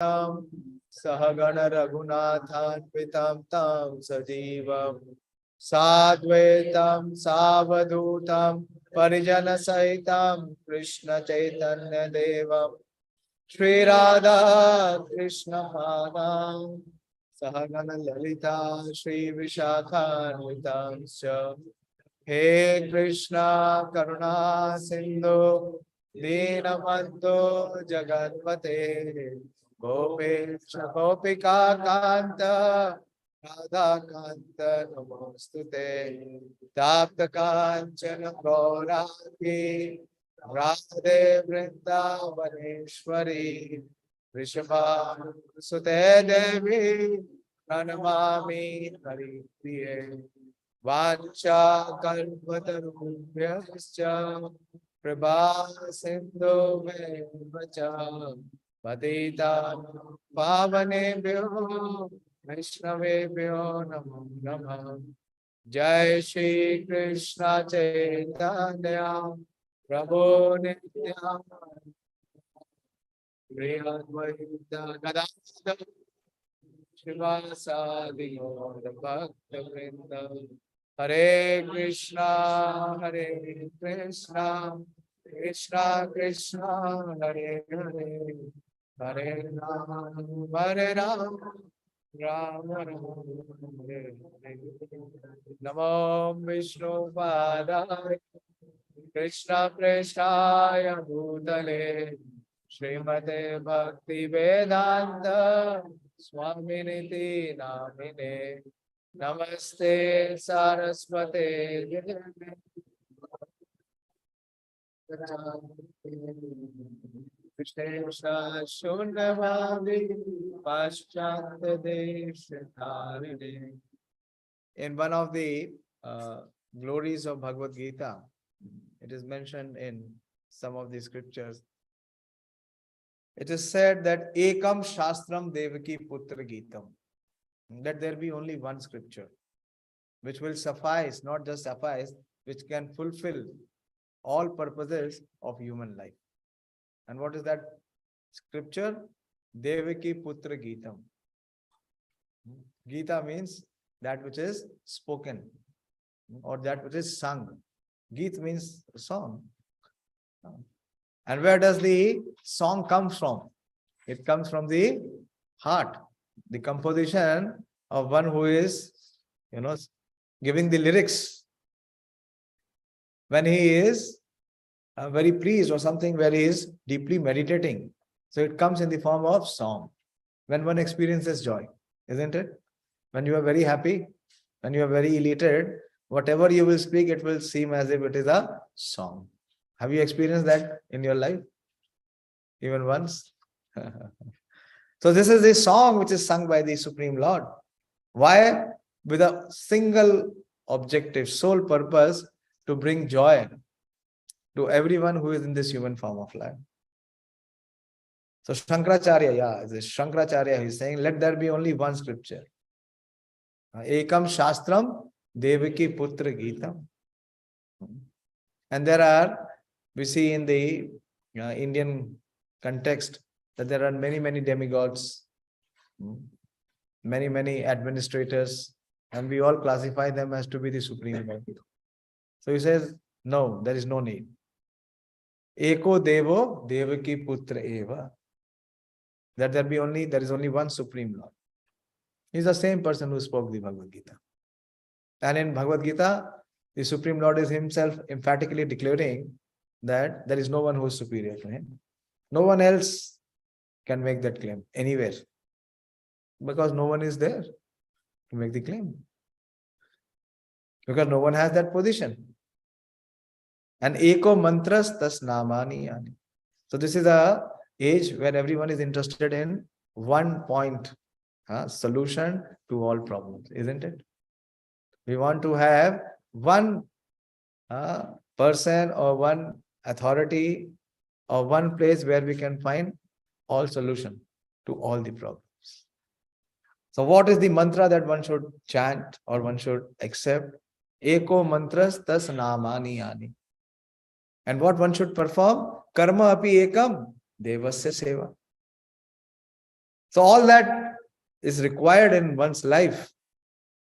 सहगण रघुनाथान्वितं तं सजीवं साद्वैतं सावधूतं परिजनसहितं कृष्ण चैतन्य देवं श्री राधा कृष्ण पादां सहगण ललिता श्री विशाखान्वितं हे कृष्णा करुणा सिंधु दीनबंधो जगन्पते गोपेश गोपिका कांत राधा कांत नमोस्तुते ताप्त कांचन गौरांगी राधे वृंदावनेश्वरी वृषभानुसुते देवी प्रणमामि हरिप्रिये वाञ्छा कल्पतरुभ्यश्च कृपा सिन्धुभ्येव च पतितानां पावनेभ्यो वैष्णवेभ्यो नमो नमः। जय श्री कृष्ण चैतन्य प्रभु नित्यानंद श्री अद्वैत गदाधर शिवासादि गौर भक्तवृंद हरे कृष्णा कृष्णा कृष्णा हरे हरे हरे राम राम राम हरे हरे। नमो विष्णुपादाय कृष्ण प्रेष्ठाय भूतले श्रीमते भक्ति वेदांत स्वामिनिति नामिने नमस्ते सारस्वते देवे कृष्ण शून्यभावी पाश्चात्य देश धारिणे। In one of the glories of Bhagavad Gita, it is mentioned in some of the scriptures. It is said that Ekam Shastram Devaki Putra Gitam. Let there be only one scripture which will suffice, not just suffice, which can fulfill all purposes of human life. And what is that scripture? Devaki Putra Gitam. Gita means that which is spoken or that which is sung. Geet means song. And where does the song come from? It comes from the heart. The composition of one who is, giving the lyrics. When he is very pleased or something where he is deeply meditating. So it comes in the form of song. When one experiences joy, isn't it? When you are very happy, when you are very elated, whatever you will speak, it will seem as if it is a song. Have you experienced that in your life? Even once? So this is the song which is sung by the Supreme Lord. Why? With a single objective, sole purpose to bring joy to everyone who is in this human form of life. So Shankaracharya, Shankaracharya is saying, let there be only one scripture. Ekam Shastram Devaki Putra Gitam. And there are, we see in the Indian context that there are many, many demigods, many, many administrators, and we all classify them as to be the Supreme Lord. So he says, no, there is no need. Eko Devo Devaki Putra Eva. That there is only one Supreme Lord. He is the same person who spoke the Bhagavad Gita. And in Bhagavad Gita, the Supreme Lord is himself emphatically declaring that there is no one who is superior to him. No one else can make that claim anywhere. Because no one is there to make the claim. Because no one has that position. And Eko Mantras Tas Namani Yani. So this is a age where everyone is interested in one point solution to all problems, isn't it? We want to have one person or one authority or one place where we can find all solution to all the problems. So what is the mantra that one should chant or one should accept? Eko mantras tas namani yani. And what one should perform? Karma api ekam devasya seva. So all that is required in one's life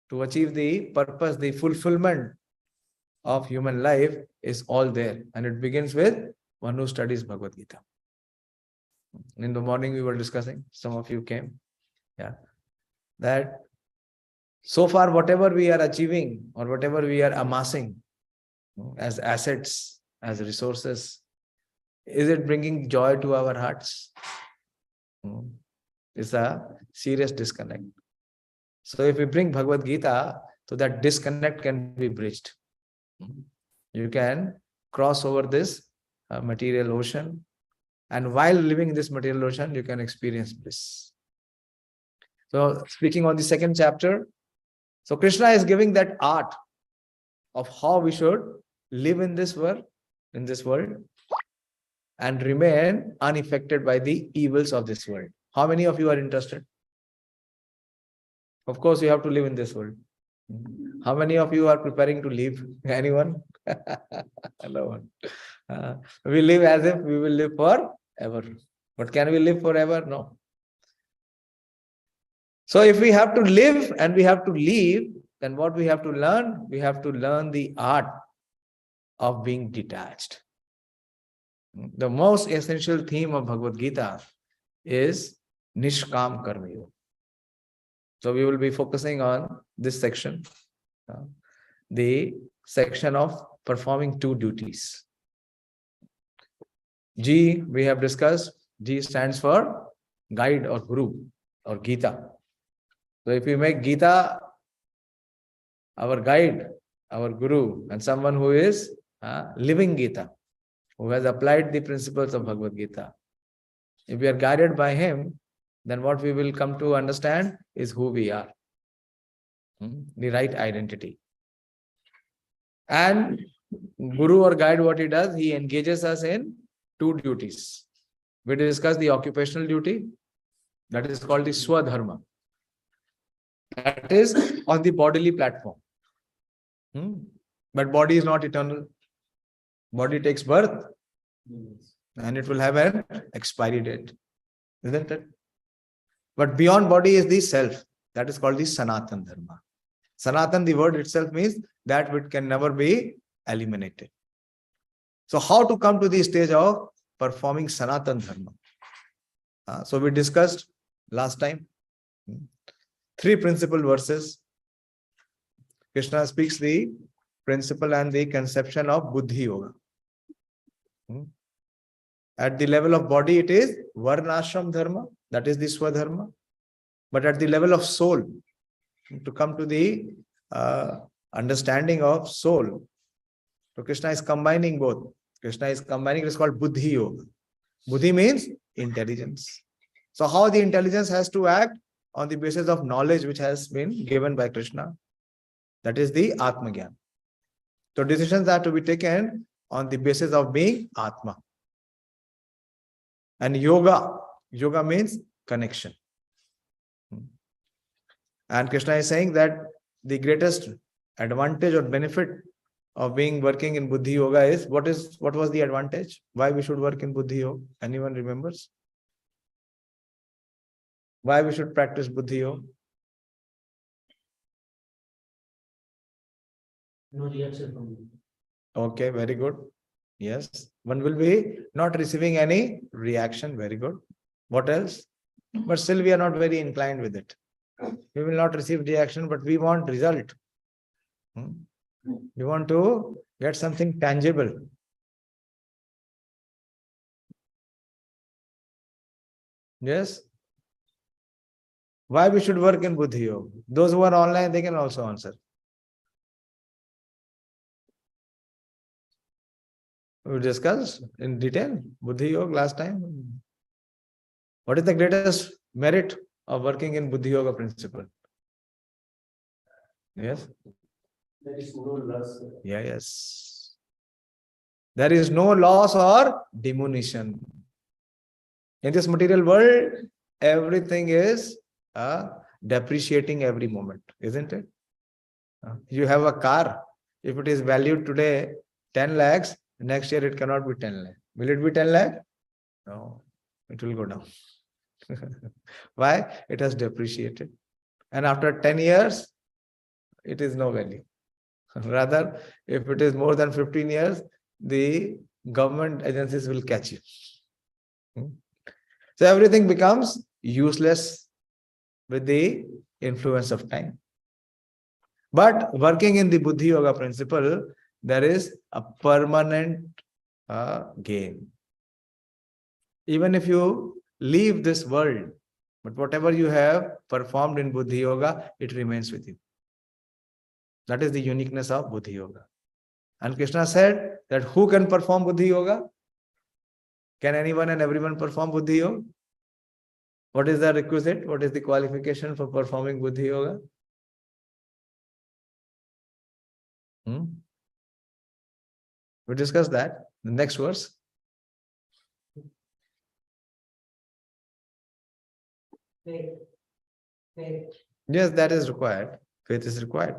to achieve the purpose, the fulfillment of human life is all there. And it begins with one who studies Bhagavad Gita. In the morning we were discussing, some of you came, that so far whatever we are achieving or whatever we are amassing as assets, as resources, is it bringing joy to our hearts? It's a serious disconnect. So if we bring Bhagavad Gita, so that disconnect can be bridged. You can cross over this material ocean, and while living in this material ocean, you can experience bliss. So speaking on the second chapter, so Krishna is giving that art of how we should live in this world, and remain unaffected by the evils of this world. How many of you are interested? Of course, you have to live in this world. How many of you are preparing to leave? Anyone? No one. We live as if we will live forever. But can we live forever? No. So if we have to live and we have to leave, then what we have to learn? We have to learn the art of being detached. The most essential theme of Bhagavad Gita is Nishkam Karma Yoga. So we will be focusing on this section, the section of performing two duties. G, we have discussed, G stands for guide or guru or Gita. So if we make Gita our guide, our guru, and someone who is living Gita, who has applied the principles of Bhagavad Gita, if we are guided by him, then what we will come to understand is who we are, the right identity. And guru or guide, what he does, he engages us in two duties. We discussed the occupational duty, that is called the Swadharma. That is on the bodily platform. But body is not eternal. Body takes birth and it will have an expiry date, isn't it? But beyond body is the self. That is called the Sanatan Dharma. Sanatan, the word itself means that which can never be eliminated. So how to come to the stage of performing Sanatan Dharma? So we discussed last time 3 principal verses. Krishna speaks the principle and the conception of Bhuddhi-Yoga. At the level of body, it is Varnashram Dharma, that is the Swadharma. But at the level of soul, to come to the understanding of soul, so Krishna is combining both. Krishna is combining, it is called Bhuddhi-Yoga. Buddhi means intelligence. So how the intelligence has to act on the basis of knowledge which has been given by Krishna. That is the Atma Gyan. So decisions are to be taken on the basis of being Atma. And yoga means connection. And Krishna is saying that the greatest advantage or benefit of working in Bhuddhi-Yoga is, what was the advantage? Why we should work in Bhuddhi-Yoga? Anyone remembers? Why we should practice Bhuddhi-Yoga? No reaction from you. Okay, very good. Yes. One will be not receiving any reaction. Very good. What else? But still we are not very inclined with it. We will not receive reaction, but we want result. We want to get something tangible. Yes. Why we should work in Bhuddhi-Yoga? Those who are online, they can also answer. We discussed in detail Bhuddhi-Yoga last time. What is the greatest merit of working in Bhuddhi-Yoga principle? Yes? There is no loss. Yeah, yes. There is no loss or diminution. In this material world, everything is depreciating every moment, isn't it? You have a car. If it is valued today 10 lakhs, next year it cannot be 10 lakh. Will it be 10 lakh? No, it will go down. Why? It has depreciated. And after 10 years, it is no value. Rather, if it is more than 15 years, the government agencies will catch you. So everything becomes useless with the influence of time. But working in the Buddhi-Yoga principle, there is a permanent gain. Even if you leave this world, but whatever you have performed in Buddhi-Yoga, it remains with you. That is the uniqueness of Buddhi-Yoga. And Krishna said that who can perform Buddhi-Yoga? Can anyone and everyone perform Buddhi-Yoga? What is the requisite? What is the qualification for performing Buddhi-Yoga? We discussed that. The next verse. Faith. Yes, that is required. Faith is required.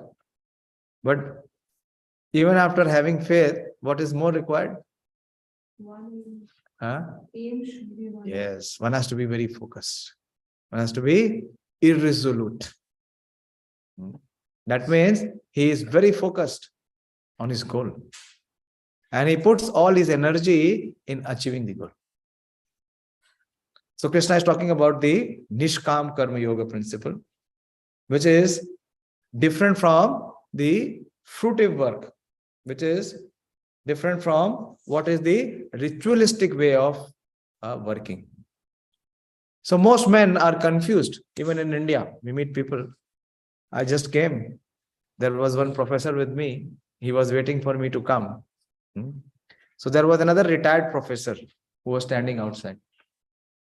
But even after having faith, what is more required? Aim should be one. Yes, one has to be very focused. One has to be irresolute. That means he is very focused on his goal. And he puts all his energy in achieving the goal. So Krishna is talking about the Nishkam Karma Yoga principle, which is different from the fruitive work, which is different from what is the ritualistic way of working. So most men are confused. Even in India, we meet people. I just came. There was one professor with me. He was waiting for me to come. So there was another retired professor who was standing outside.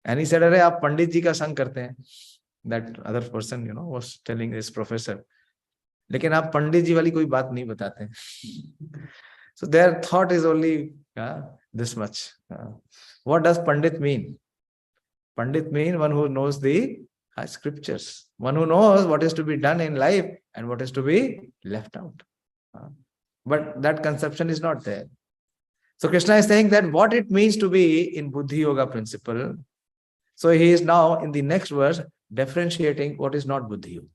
And he said, "Arey, aap Pandit ji ka sang karte hain." That other person, was telling his professor. Lekin aap Pandit ji wali koi baat nahi batate. So their thought is only this much. What does Pandit mean? Pandit means one who knows the scriptures. One who knows what is to be done in life and what is to be left out. But that conception is not there. So Krishna is saying that what it means to be in Buddhi-Yoga principle. So he is now in the next verse differentiating what is not Buddhi-Yoga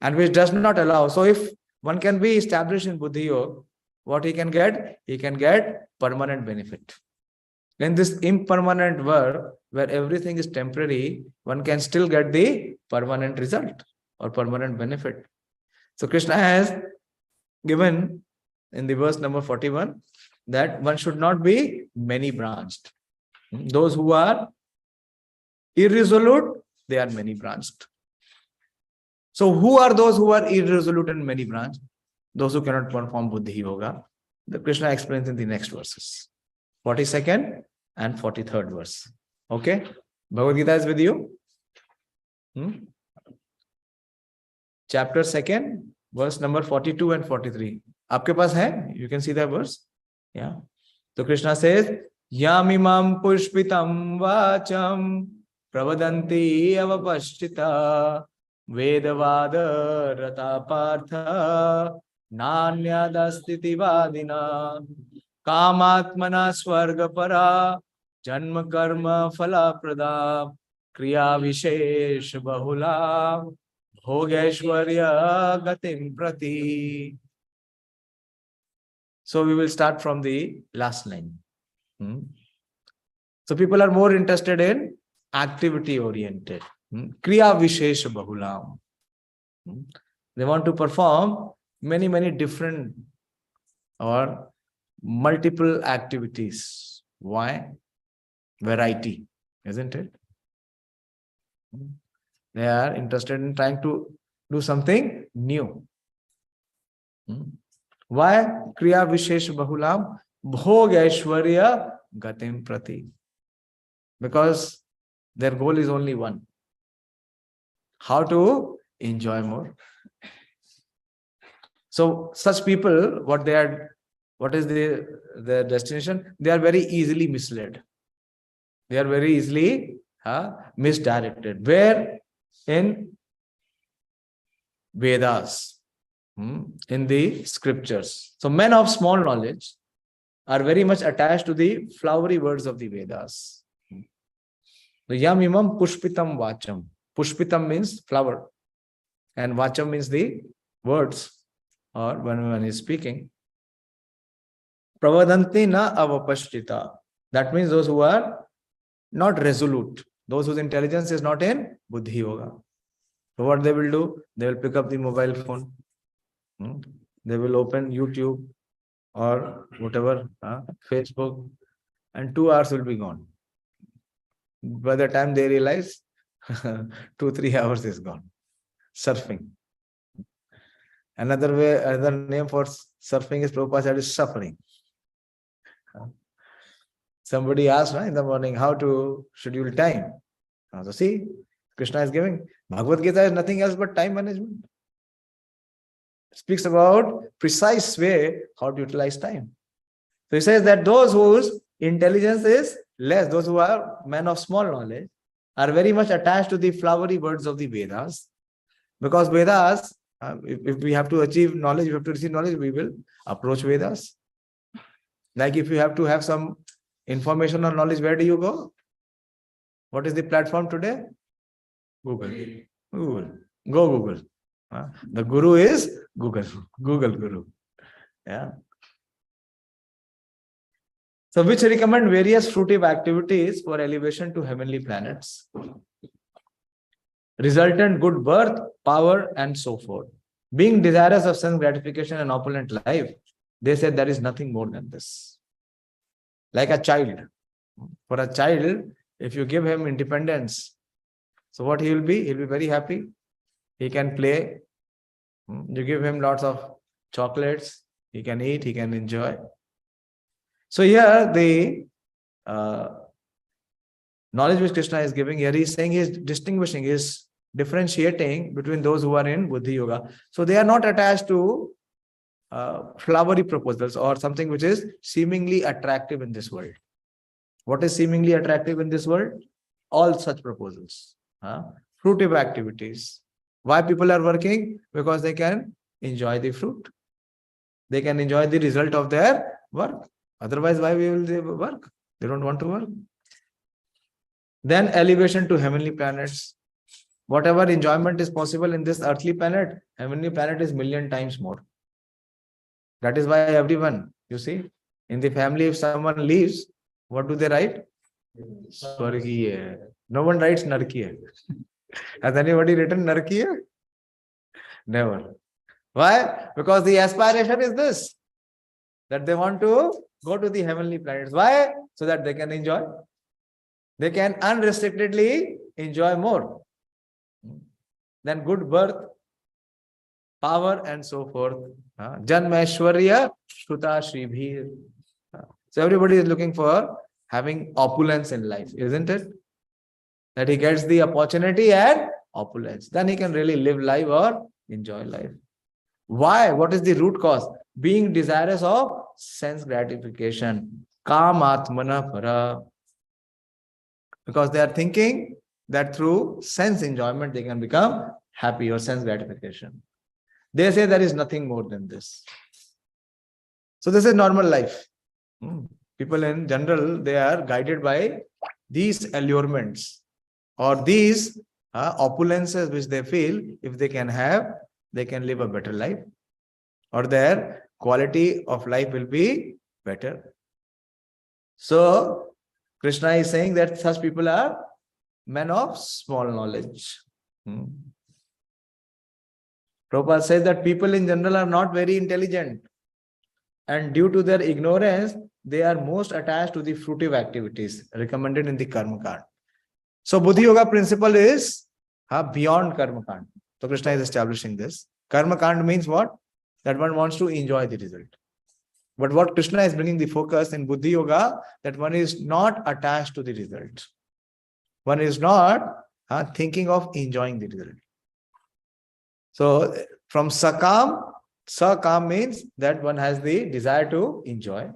and which does not allow. So if one can be established in Buddhi-Yoga, what he can get? He can get permanent benefit. In this impermanent world where everything is temporary, one can still get the permanent result or permanent benefit. So Krishna has given in the verse number 41 that one should not be many branched. Those who are irresolute, they are many branched. So who are those who are irresolute and many branched? Those who cannot perform Buddhi-Yoga. The Krishna explains in the next verses. 42nd and 43rd verse. Okay? Bhagavad Gita is with you? Chapter 2nd, verse number 42 and 43. Aapke paas hai? You can see that verse? Yeah. So Krishna says, Yamimam pushpitam vacham pravadanti avapashtita vedavada rata partha nanyadastiti vadina kamatmana swargapara janma karma phala prada kriya vishesh bahula bhogeshwarya gatim prati. So we will start from the last line. So people are more interested in activity oriented. Kriya Vishesh Bahulam. They want to perform many different or multiple activities. Why? Variety, isn't it? They are interested in trying to do something new. Why? Kriya Vishesh Bahulam Bhogeshwarya Gatim Prati. Because their goal is only one. How to enjoy more. So such people, what is their destination? They are very easily misled. They are very easily misdirected. Where? In Vedas. In the scriptures. So men of small knowledge are very much attached to the flowery words of the Vedas. The yam imam pushpitam vacham. Pushpitam means flower, and vacham means the words, or when one is speaking. Pravadanti na avapashtita. That means those who are not resolute, those whose intelligence is not in Buddhi-Yoga. So what they will do? They will pick up the mobile phone. They will open YouTube or whatever, Facebook, and 2 hours will be gone. By the time they realize, 2-3 hours is gone. Surfing. Another name for surfing is Prabhupada said is suffering. Somebody asked in the morning how to schedule time. So see, Krishna is giving. Bhagavad Gita is nothing else but time management. It speaks about precise way how to utilize time. So he says that those whose intelligence is less, those who are men of small knowledge, are very much attached to the flowery words of the Vedas. Because Vedas, if we have to achieve knowledge, we have to receive knowledge, we will approach Vedas. Like if you have to have some information or knowledge, where do you go? What is the platform today? Google. Google. Go Google. The Guru is Google. Google Guru. Yeah. So which recommend various fruitive activities for elevation to heavenly planets, resultant good birth, power, and so forth. Being desirous of sense gratification and opulent life, they said there is nothing more than this. Like a child. For a child, if you give him independence, so what he will be? He'll be very happy. He can play. You give him lots of chocolates. He can eat. He can enjoy. So here the knowledge which Krishna is giving here, he is saying, he is distinguishing, he is differentiating between those who are in Buddhi-Yoga. So they are not attached to flowery proposals or something which is seemingly attractive in this world. What is seemingly attractive in this world? All such proposals. Fruitive activities. Why people are working? Because they can enjoy the fruit. They can enjoy the result of their work. Otherwise, why will they work? They don't want to work. Then elevation to heavenly planets. Whatever enjoyment is possible in this earthly planet, heavenly planet is million times more. That is why everyone, you see, in the family, if someone leaves, what do they write? Swargiya. No one writes Narkiya. Has anybody written Narkiya? Never. Why? Because the aspiration is this, that they want to go to the heavenly planets. Why? So that they can enjoy. They can unrestrictedly enjoy more. Then good birth, power, and so forth. Janmeshwarya Shruta Shribhir. So everybody is looking for having opulence in life, isn't it? That he gets the opportunity and opulence. Then he can really live life or enjoy life. Why? What is the root cause? Being desirous of sense gratification. Kamatmana para. Because they are thinking that through sense enjoyment they can become happy or sense gratification. They say there is nothing more than this. So this is normal life. People in general, they are guided by these allurements or these opulences which they feel if they can have, they can live a better life or their quality of life will be better. So Krishna is saying that such people are men of small knowledge. Prabhupada says that people in general are not very intelligent, and due to their ignorance, they are most attached to the fruitive activities recommended in the Karma Kand. So Buddhi-Yoga principle is beyond Karma Kand. So Krishna is establishing this. Karma Kand means what? That one wants to enjoy the result. But what Krishna is bringing the focus in Buddhi-Yoga, that one is not attached to the result. One is not thinking of enjoying the result. So from Sakam means that one has the desire to enjoy,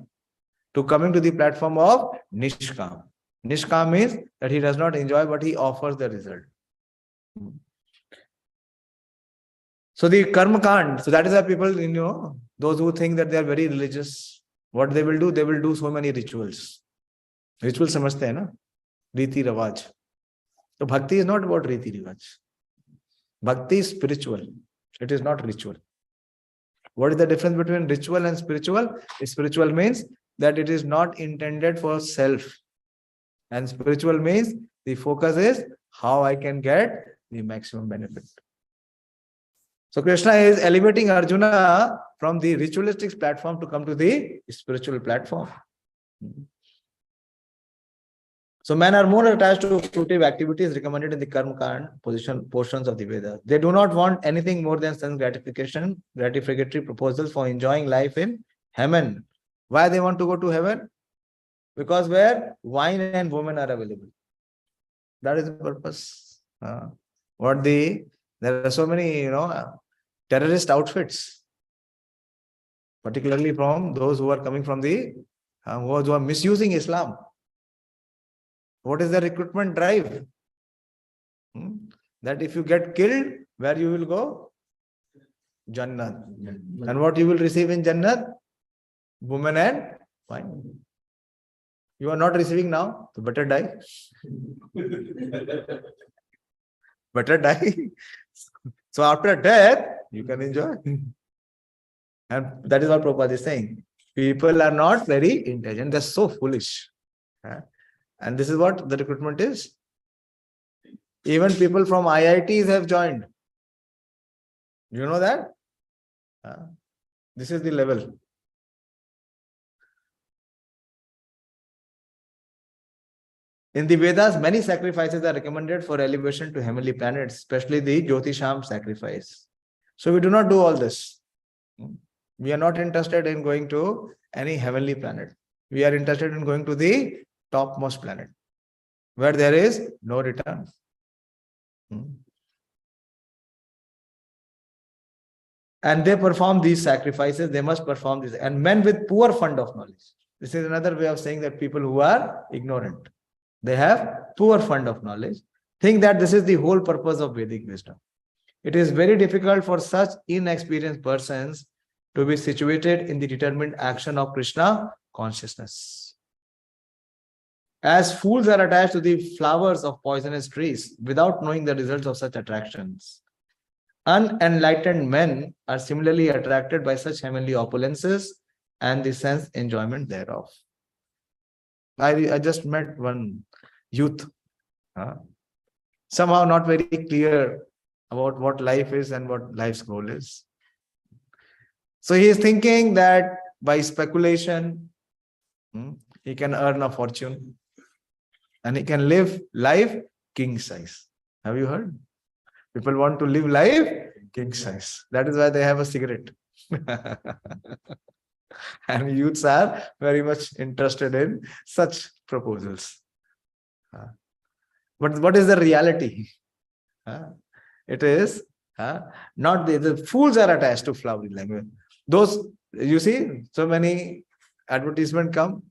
to coming to the platform of Nishkam. Nishkam means that he does not enjoy, but he offers the result. So the Karma Kand, so that is why people, those who think that they are very religious, what they will do so many rituals. Rituals samajhte hai na? Riti Rawaj. So bhakti is not about riti rivaj. Bhakti is spiritual. It is not ritual. What is the difference between ritual and spiritual? Spiritual means that it is not intended for self. And spiritual means the focus is how I can get the maximum benefit. So Krishna is elevating Arjuna from the ritualistic platform to come to the spiritual platform. So men are more attached to fruitive activities recommended in the karma kand portions of the Vedas. They do not want anything more than sense gratificatory proposals for enjoying life in heaven. Why they want to go to heaven? Because where wine and women are available. That is the purpose. There are so many, terrorist outfits, particularly from those who are coming from who are misusing Islam. What is the recruitment drive? That if you get killed, where you will go? Jannat. And what you will receive in Jannat? Women and wine. You are not receiving now, so better die. Better die. So after death, you can enjoy. And that is what Prabhupada is saying. People are not very intelligent. They're so foolish. And this is what the recruitment is. Even people from IITs have joined. You know that? This is the level. In the Vedas, many sacrifices are recommended for elevation to heavenly planets, especially the Jyotisham sacrifice. So we do not do all this. We are not interested in going to any heavenly planet. We are interested in going to the topmost planet, where there is no return. And they perform these sacrifices, they must perform this. And men with poor fund of knowledge. This is another way of saying that people who are ignorant, they have poor fund of knowledge, think that this is the whole purpose of Vedic wisdom. It is very difficult for such inexperienced persons to be situated in the determined action of Krishna consciousness. As fools are attached to the flowers of poisonous trees without knowing the results of such attractions, unenlightened men are similarly attracted by such heavenly opulences and the sense enjoyment thereof. I just met one youth, somehow not very clear about what life is and what life's goal is. So he is thinking that by speculation, he can earn a fortune and he can live life king size. Have you heard? People want to live life king size. That is why they have a cigarette. And youths are very much interested in such proposals. But what is the reality? It is not the fools are attached to flowery language. Those, you see, so many advertisements come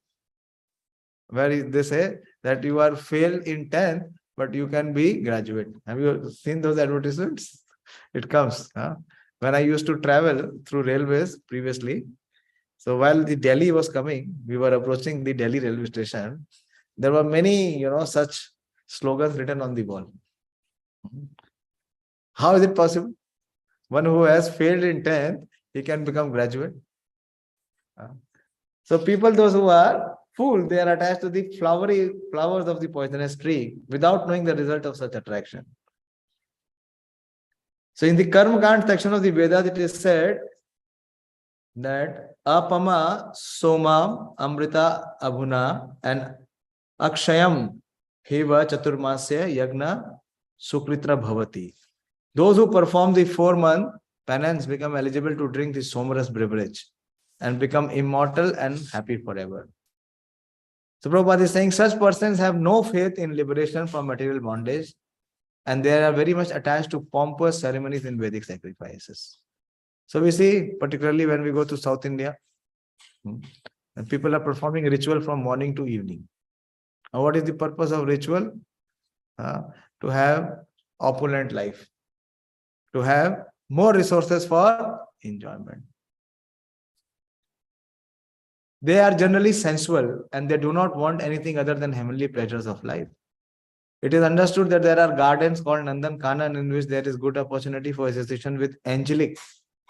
where they say that you are failed in 10th, but you can be graduate. Have you seen those advertisements? It comes. When I used to travel through railways previously, so while the Delhi was coming, we were approaching the Delhi railway station. There were many, such slogans written on the wall. How is it possible? One who has failed in 10th, he can become graduate. So people, those who are fools, they are attached to the flowers of the poisonous tree without knowing the result of such attraction. So in the Karma Kand section of the Vedas, it is said that Apama Somam Amrita Abhuna and Akshayam Heva Chaturmasya Yagna Sukritra Bhavati. Those who perform the 4-month penance become eligible to drink the somaras beverage and become immortal and happy forever. So Prabhupada is saying such persons have no faith in liberation from material bondage and they are very much attached to pompous ceremonies in Vedic sacrifices. So we see, particularly when we go to South India, and people are performing ritual from morning to evening. Now, what is the purpose of ritual? To have opulent life, to have more resources for enjoyment. They are generally sensual and they do not want anything other than heavenly pleasures of life. It is understood that there are gardens called Nandan Kanan in which there is good opportunity for association with angelic,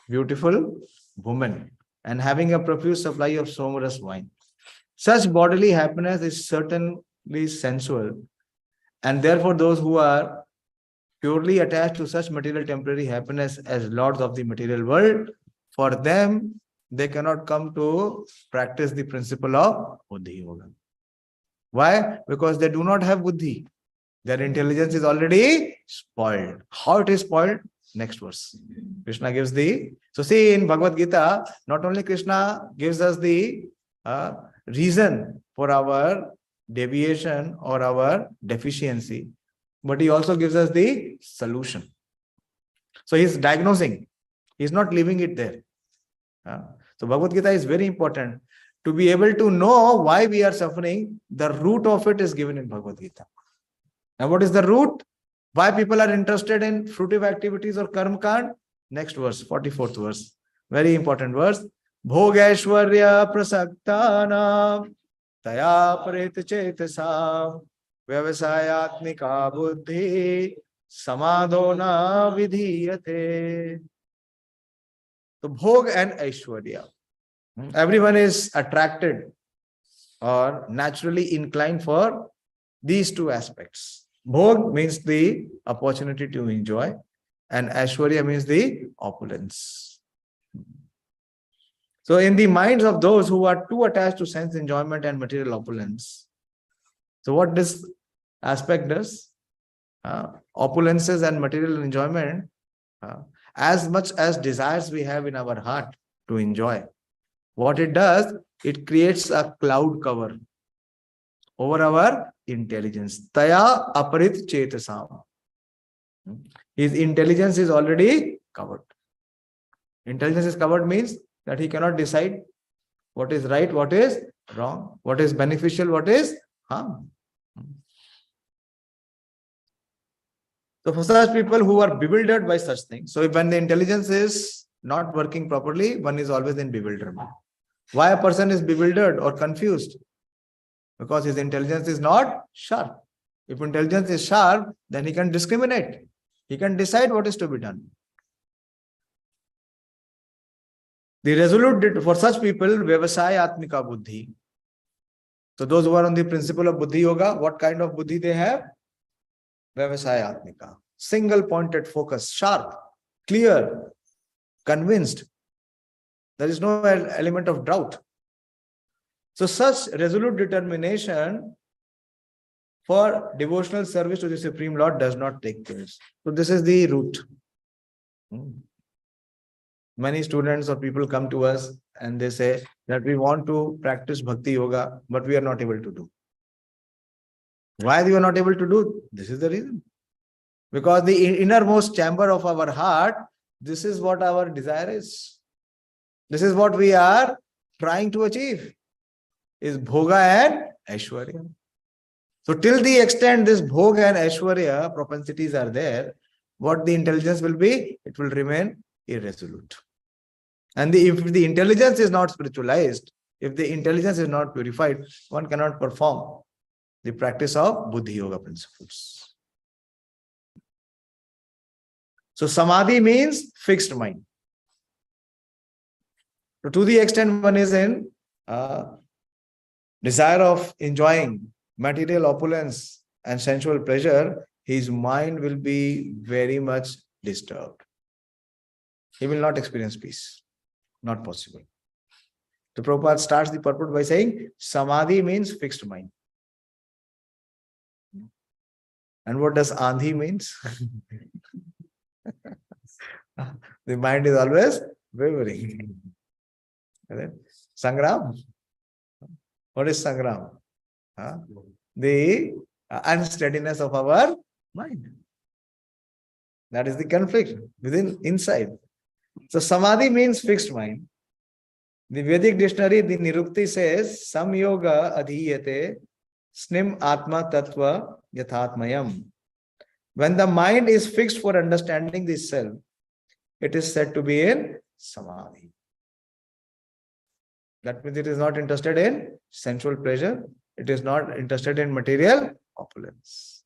beautiful women and having a profuse supply of somaras wine. Such bodily happiness is certainly sensual, and therefore those who are purely attached to such material temporary happiness as lords of the material world, for them, they cannot come to practice the principle of Buddhi-Yoga. Why? Because they do not have Buddhi. Their intelligence is already spoiled. How it is spoiled? Next verse. Krishna gives the... So see, in Bhagavad Gita, not only Krishna gives us the reason for our deviation or our deficiency, but he also gives us the solution. So he's diagnosing. He's not leaving it there. So Bhagavad Gita is very important. To be able to know why we are suffering, the root of it is given in Bhagavad Gita. Now what is the root? Why people are interested in fruitive activities or karma kand? Next verse, 44th verse. Very important verse. Bhogaishwarya prasaktanam taya parita chetasam vyavasayatmika buddhi samadho na vidhiyate. So bhog and aishwarya. Everyone is attracted or naturally inclined for these two aspects. Bhog means the opportunity to enjoy, and aishwarya means the opulence. So in the minds of those who are too attached to sense enjoyment and material opulence, so what this aspect does? Opulences and material enjoyment, as much as desires we have in our heart to enjoy, what it does, it creates a cloud cover over our intelligence. Taya aparit chetasam. His intelligence is already covered. Intelligence is covered means that he cannot decide what is right, what is wrong, what is beneficial, what is harm. So for such people who are bewildered by such things, so when the intelligence is not working properly, one is always in bewilderment. Why a person is bewildered or confused? Because his intelligence is not sharp. If intelligence is sharp, then he can discriminate. He can decide what is to be done. The resolute, for such people, vyavasayatmika buddhi. So those who are on the principle of Buddhi-Yoga, what kind of buddhi they have? Vyavasayatmika. Single pointed focus, sharp, clear, convinced. There is no element of doubt. So such resolute determination for devotional service to the Supreme Lord does not take place. So this is the root. Many students or people come to us and they say that we want to practice Bhakti Yoga, but we are not able to do. Why we are not able to do? This is the reason. Because the innermost chamber of our heart, this is what our desire is. This is what we are trying to achieve, is Bhoga and Aishwarya. So till the extent this Bhoga and Aishwarya propensities are there, what the intelligence will be? It will remain irresolute. And if the intelligence is not spiritualized, if the intelligence is not purified, one cannot perform the practice of Buddhi-Yoga principles. So Samadhi means fixed mind. So to the extent one is in desire of enjoying material opulence and sensual pleasure, his mind will be very much disturbed. He will not experience peace. Not possible. So Prabhupada starts the purport by saying, Samadhi means fixed mind. And what does Andhi means? The mind is always wavering. Sangram. What is Sangram? The unsteadiness of our mind. That is the conflict within, inside. So Samadhi means fixed mind. The Vedic dictionary, the Nirukti says, Samyoga adhiyate snim atma tattva yathatmayam. When the mind is fixed for understanding the self, it is said to be in Samadhi. That means it is not interested in sensual pleasure. It is not interested in material opulence.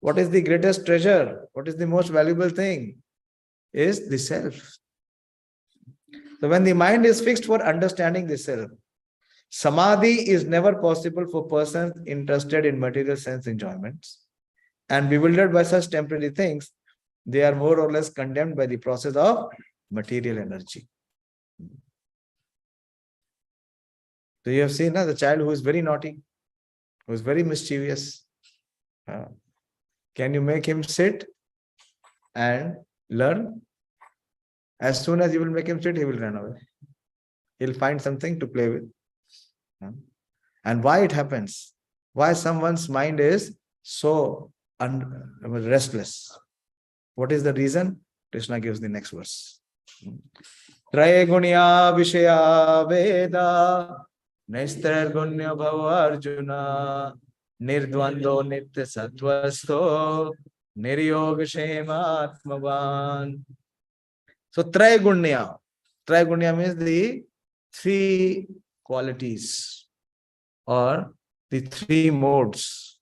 what is the greatest treasure? What is the most valuable thing? Is the self. So when the mind is fixed for understanding the self, Samadhi is never possible for persons interested in material sense enjoyments and bewildered by such temporary things. They are more or less condemned by the process of material energy. So you have seen the child who is very naughty, who is very mischievous. Can you make him sit and learn? As soon as you will make him sit, he will run away. He'll find something to play with. And why it happens? Why someone's mind is so restless? What is the reason? Krishna gives the next verse. Traye gunya vishaya veda Nestar gunya bhava arjuna Nirdvando nitya sattvasto Niryoga shema atmavan. So Traye gunya means the three qualities or the three modes.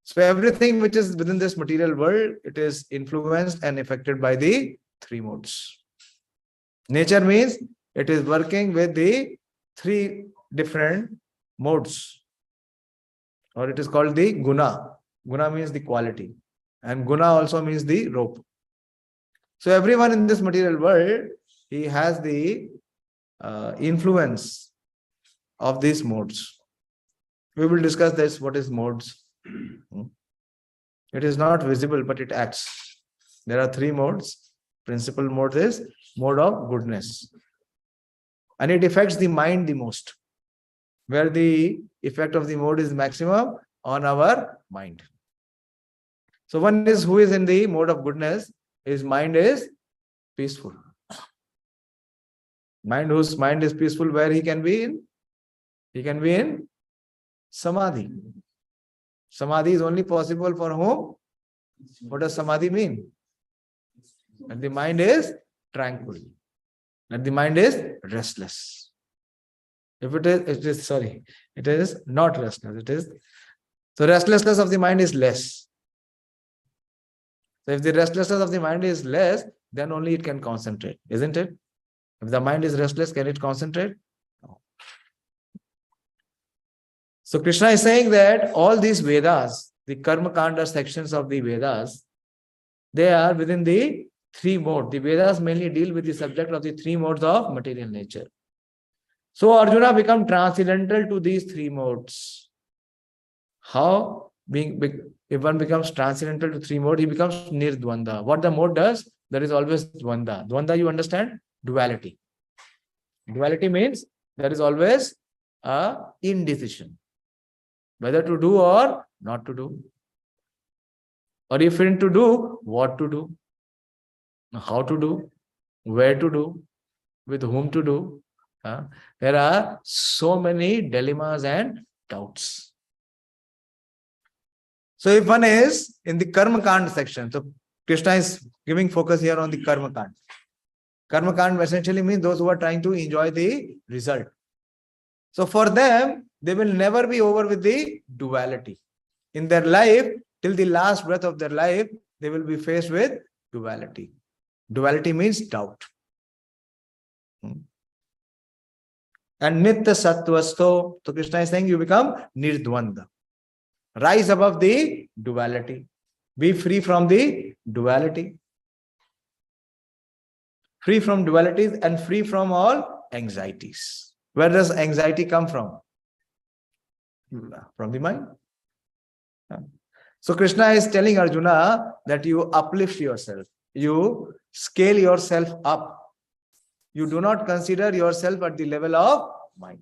So everything which is within this material world, it is influenced and affected by the three modes. Nature means it is working with the three different modes, or it is called the guna. Guna means the quality, and guna also means the rope. So everyone in this material world, he has the influence of these modes. We will discuss this, what is modes. It is not visible, but it acts. There are three modes. Principal mode is mode of goodness. And it affects the mind the most. Where the effect of the mode is maximum on our mind. So one is who is in the mode of goodness, his mind is peaceful. Mind whose mind is peaceful, where he can be in? He can be in Samadhi. Samadhi is only possible for whom? What does Samadhi mean? That the mind is tranquil. That the mind is restless. If it is not restless. So restlessness of the mind is less. So if the restlessness of the mind is less, then only it can concentrate, isn't it? If the mind is restless, can it concentrate? No. So Krishna is saying that all these Vedas, the Karma Kanda sections of the Vedas, they are within the three modes. The Vedas mainly deal with the subject of the three modes of material nature. So Arjuna become transcendental to these three modes. How? If one becomes transcendental to three modes, he becomes nirdvanda. What the mode does, there is always dvanda. Dvanda, you understand? Duality. Duality means there is always a indecision. Whether to do or not to do. Or if in to do, what to do. How to do. Where to do. With whom to do. There are so many dilemmas and doubts. So if one is in the Karma Kand section, so Krishna is giving focus here on the Karma Kand. Karma Kand essentially means those who are trying to enjoy the result. So for them, they will never be over with the duality. In their life, till the last breath of their life, they will be faced with duality. Duality means doubt. And nitya sattvasto. So Krishna is saying you become nirdvanda. Rise above the duality. Be free from the duality. Free from dualities and free from all anxieties. Where does anxiety come from? From the mind. So Krishna is telling Arjuna that you uplift yourself. You scale yourself up. You do not consider yourself at the level of mind.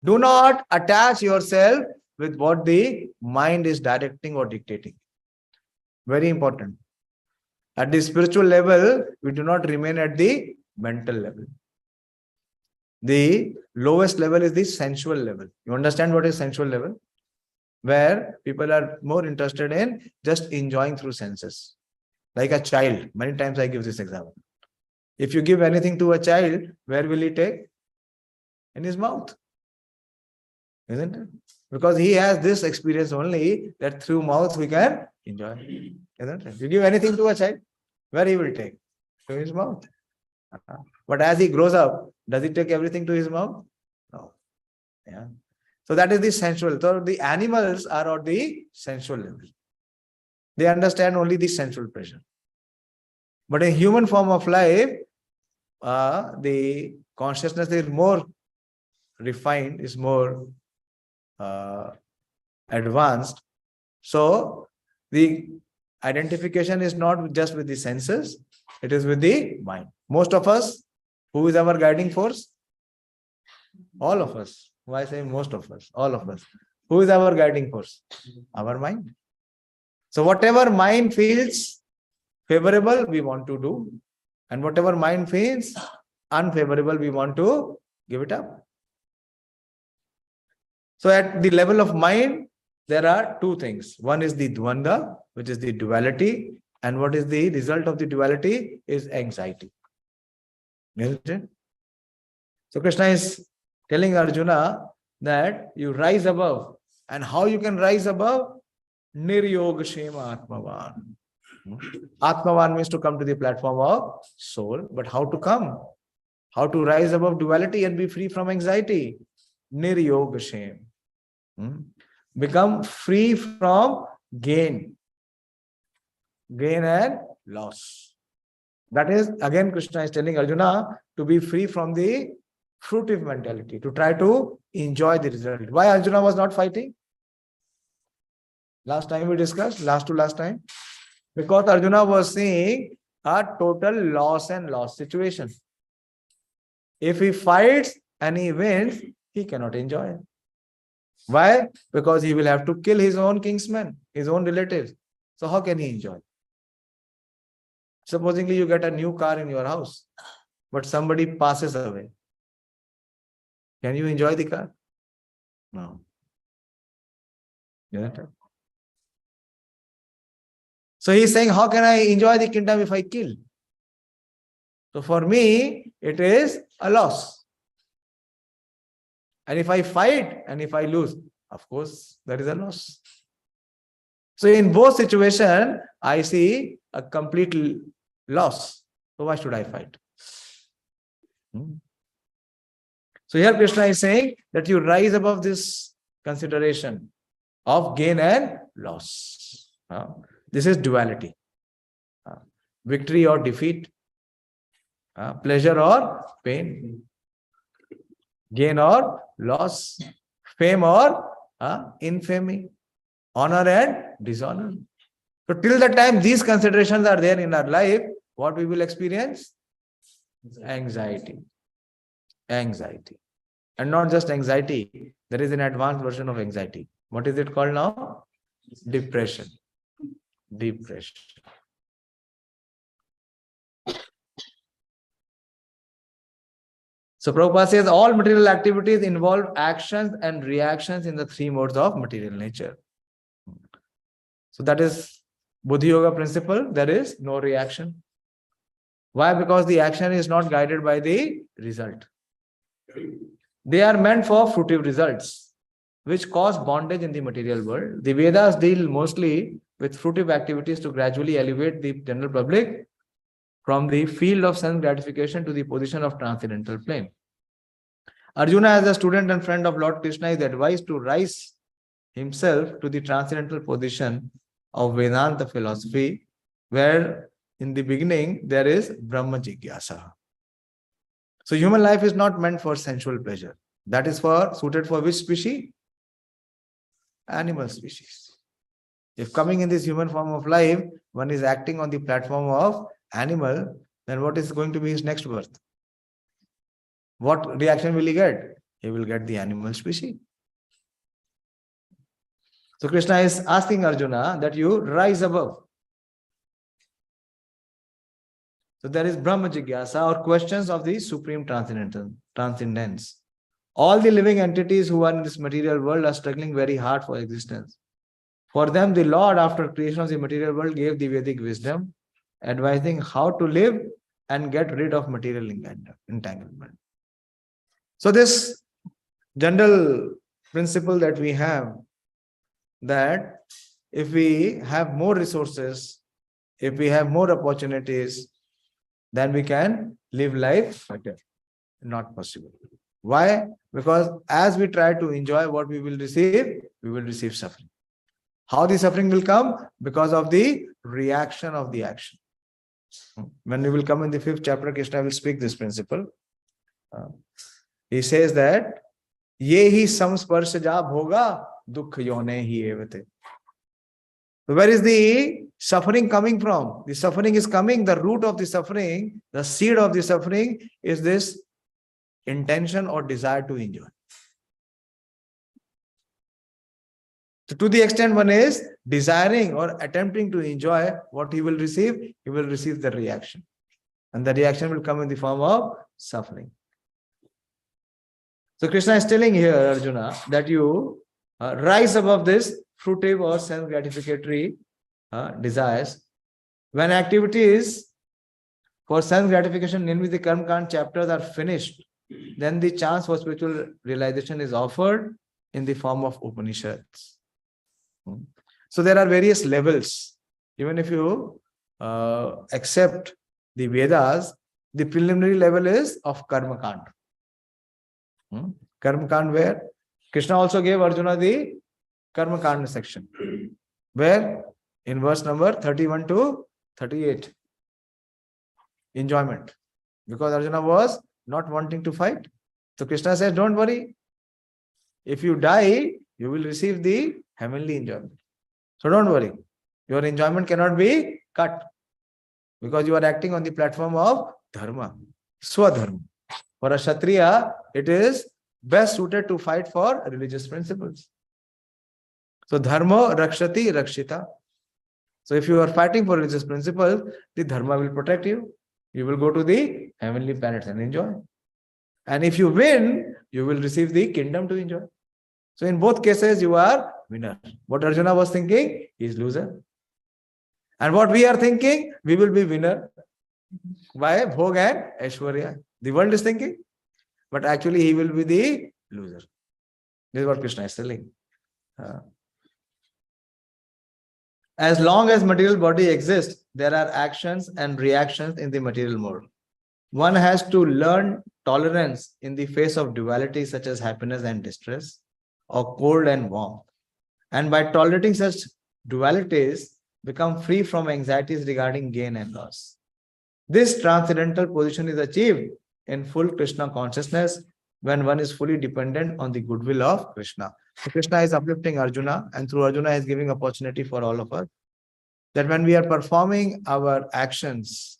Do not attach yourself with what the mind is directing or dictating. Very important. At the spiritual level, we do not remain at the mental level. The lowest level is the sensual level. You understand what is sensual level? Where people are more interested in just enjoying through senses. Like a child. Many times I give this example. If you give anything to a child, where will he take? In his mouth. Isn't it? Because he has this experience only that through mouth we can enjoy. Isn't it? You give anything to a child, where he will take? To his mouth. But as he grows up, does he take everything to his mouth? No. Yeah. So that is the sensual. So the animals are on the sensual level. They understand only the sensual pleasure. But in human form of life, the consciousness is more refined, is more advanced. So the identification is not just with the senses, it is with the mind. Most of us, who is our guiding force? All of us. Why say most of us? All of us. Who is our guiding force? Our mind. So whatever mind feels favorable, we want to do. And whatever mind feels unfavorable, we want to give it up. So at the level of mind, there are two things. One is the dvanda, which is the duality. And what is the result of the duality is anxiety. Isn't it? So Krishna is telling Arjuna that you rise above. And how you can rise above? Niryoga Shema Atmavan. Atmavan means to come to the platform of soul. But how to come? How to rise above duality and be free from anxiety? Niryoga Shema. Become free from gain and loss. That is, again, Krishna is telling Arjuna to be free from the fruitive mentality, to try to enjoy the result. Why Arjuna was not fighting? Last time we discussed, last time. Because Arjuna was seeing a total loss and loss situation. If he fights and he wins, he cannot enjoy it. Why? Because he will have to kill his own kinsmen, his own relatives. So how can he enjoy? Supposingly you get a new car in your house, but somebody passes away. Can you enjoy the car? No. Isn't it? So he is saying, how can I enjoy the kingdom if I kill? So for me, it is a loss. And if I fight and if I lose, of course, there is a loss. So in both situations, I see a complete loss. So why should I fight? So here Krishna is saying that you rise above this consideration of gain and loss. This is duality. Victory or defeat. Pleasure or pain. Gain or loss. Fame or infamy. Honor and dishonor. So till the time these considerations are there in our life, what we will experience? Anxiety. Anxiety. And not just anxiety. There is an advanced version of anxiety. What is it called now? Depression. Depression. So Prabhupada says all material activities involve actions and reactions in the three modes of material nature. So that is Bhuddhi-Yoga principle. There is no reaction. Why? Because the action is not guided by the result. They are meant for fruitive results, which cause bondage in the material world. The Vedas deal mostly with fruitive activities to gradually elevate the general public from the field of sense gratification to the position of transcendental plane. Arjuna, as a student and friend of Lord Krishna, is advised to rise himself to the transcendental position of Vedanta philosophy, where in the beginning there is Brahma Jigyasa. So human life is not meant for sensual pleasure. That is suited for which species? Animal species. If coming in this human form of life, one is acting on the platform of animal, then what is going to be his next birth? What reaction will he get? He will get the animal species. So Krishna is asking Arjuna that you rise above. So there is Brahma Jigyasa, or questions of the supreme transcendence. All the living entities who are in this material world are struggling very hard for existence. For them, the Lord, after creation of the material world, gave the Vedic wisdom, advising how to live and get rid of material entanglement. So this general principle that we have, that if we have more resources, if we have more opportunities, then we can live life better. Not possible. Why? Because as we try to enjoy what we will receive suffering. How the suffering will come? Because of the reaction of the action. When we will come in the 5th chapter, Krishna will speak this principle. He says that ye hi samsparshaja bhoga dukh yone hi evate. So where is the suffering coming from? The suffering is coming, the root of the suffering, the seed of the suffering is this intention or desire to enjoy. So to the extent one is desiring or attempting to enjoy what he will receive the reaction. And the reaction will come in the form of suffering. So Krishna is telling here, Arjuna, that you rise above this fruitive or sense-gratificatory desires. When activities for sense gratification, namely the Karma Kand chapters, are finished, then the chance for spiritual realization is offered in the form of Upanishads. So there are various levels. Even if you accept the Vedas, the preliminary level is of Karma Kand. Karma Kand, where Krishna also gave Arjuna the Karma Kand section, where in verse number 31 to 38, enjoyment. Because Arjuna was not wanting to fight. So Krishna says, don't worry. If you die, you will receive the heavenly enjoyment. So don't worry. Your enjoyment cannot be cut. Because you are acting on the platform of dharma, swadharma. For a Kshatriya, it is best suited to fight for religious principles. So dharma rakshati rakshita. So if you are fighting for religious principles, the dharma will protect you. You will go to the heavenly planets and enjoy. And if you win, you will receive the kingdom to enjoy. So in both cases, you are winner. What Arjuna was thinking, he is loser. And what we are thinking, we will be winner by Bhog and Aishwarya. The world is thinking, but actually he will be the loser. This is what Krishna is telling. As long as material body exists, there are actions and reactions in the material mode. One has to learn tolerance in the face of duality such as happiness and distress, or cold and warm. And by tolerating such dualities, become free from anxieties regarding gain and loss. This transcendental position is achieved in full Krishna consciousness when one is fully dependent on the goodwill of Krishna. So Krishna is uplifting Arjuna, and through Arjuna is giving opportunity for all of us, that when we are performing our actions,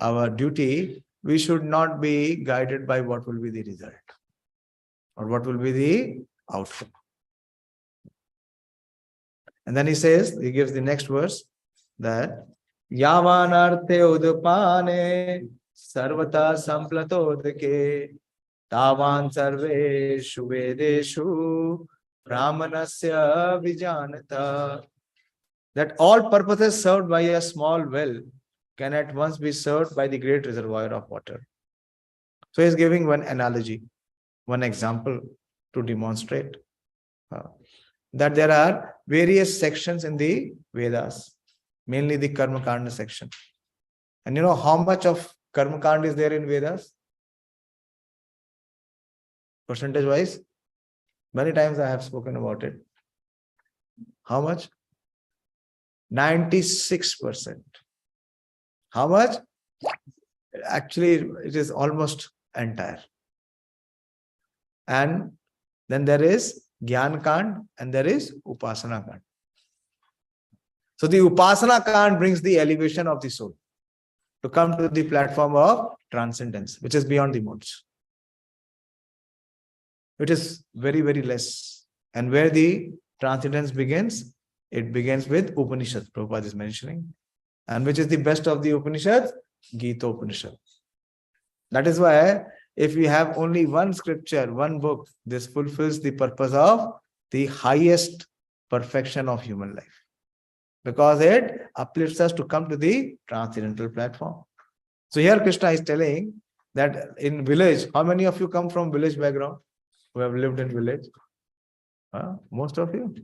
our duty, we should not be guided by what will be the result or what will be the outcome. And then he says, he gives the next verse, that Yavan arte udpane sarvata samplatodake tavan sarveshu vedeshu brahmanasya vijanata. That all purposes served by a small well can at once be served by the great reservoir of water. So he is giving one analogy, one example to demonstrate that there are various sections in the Vedas, mainly the Karma Kanda section. And you know how much of Karma Kanda is there in Vedas? Percentage wise? Many times I have spoken about it. How much? 96%. How much? Actually, it is almost entire. And then there is Gyan Kand and there is Upasana Kand. So the Upasana Kand brings the elevation of the soul to come to the platform of transcendence, which is beyond the modes. It is very, very less. And where the transcendence begins, it begins with Upanishads, Prabhupada is mentioning. And which is the best of the Upanishads? Gita Upanishad. That is why if we have only one scripture, one book, this fulfills the purpose of the highest perfection of human life. Because it uplifts us to come to the transcendental platform. So here Krishna is telling that in village, how many of you come from village background? Who have lived in village? Most of you.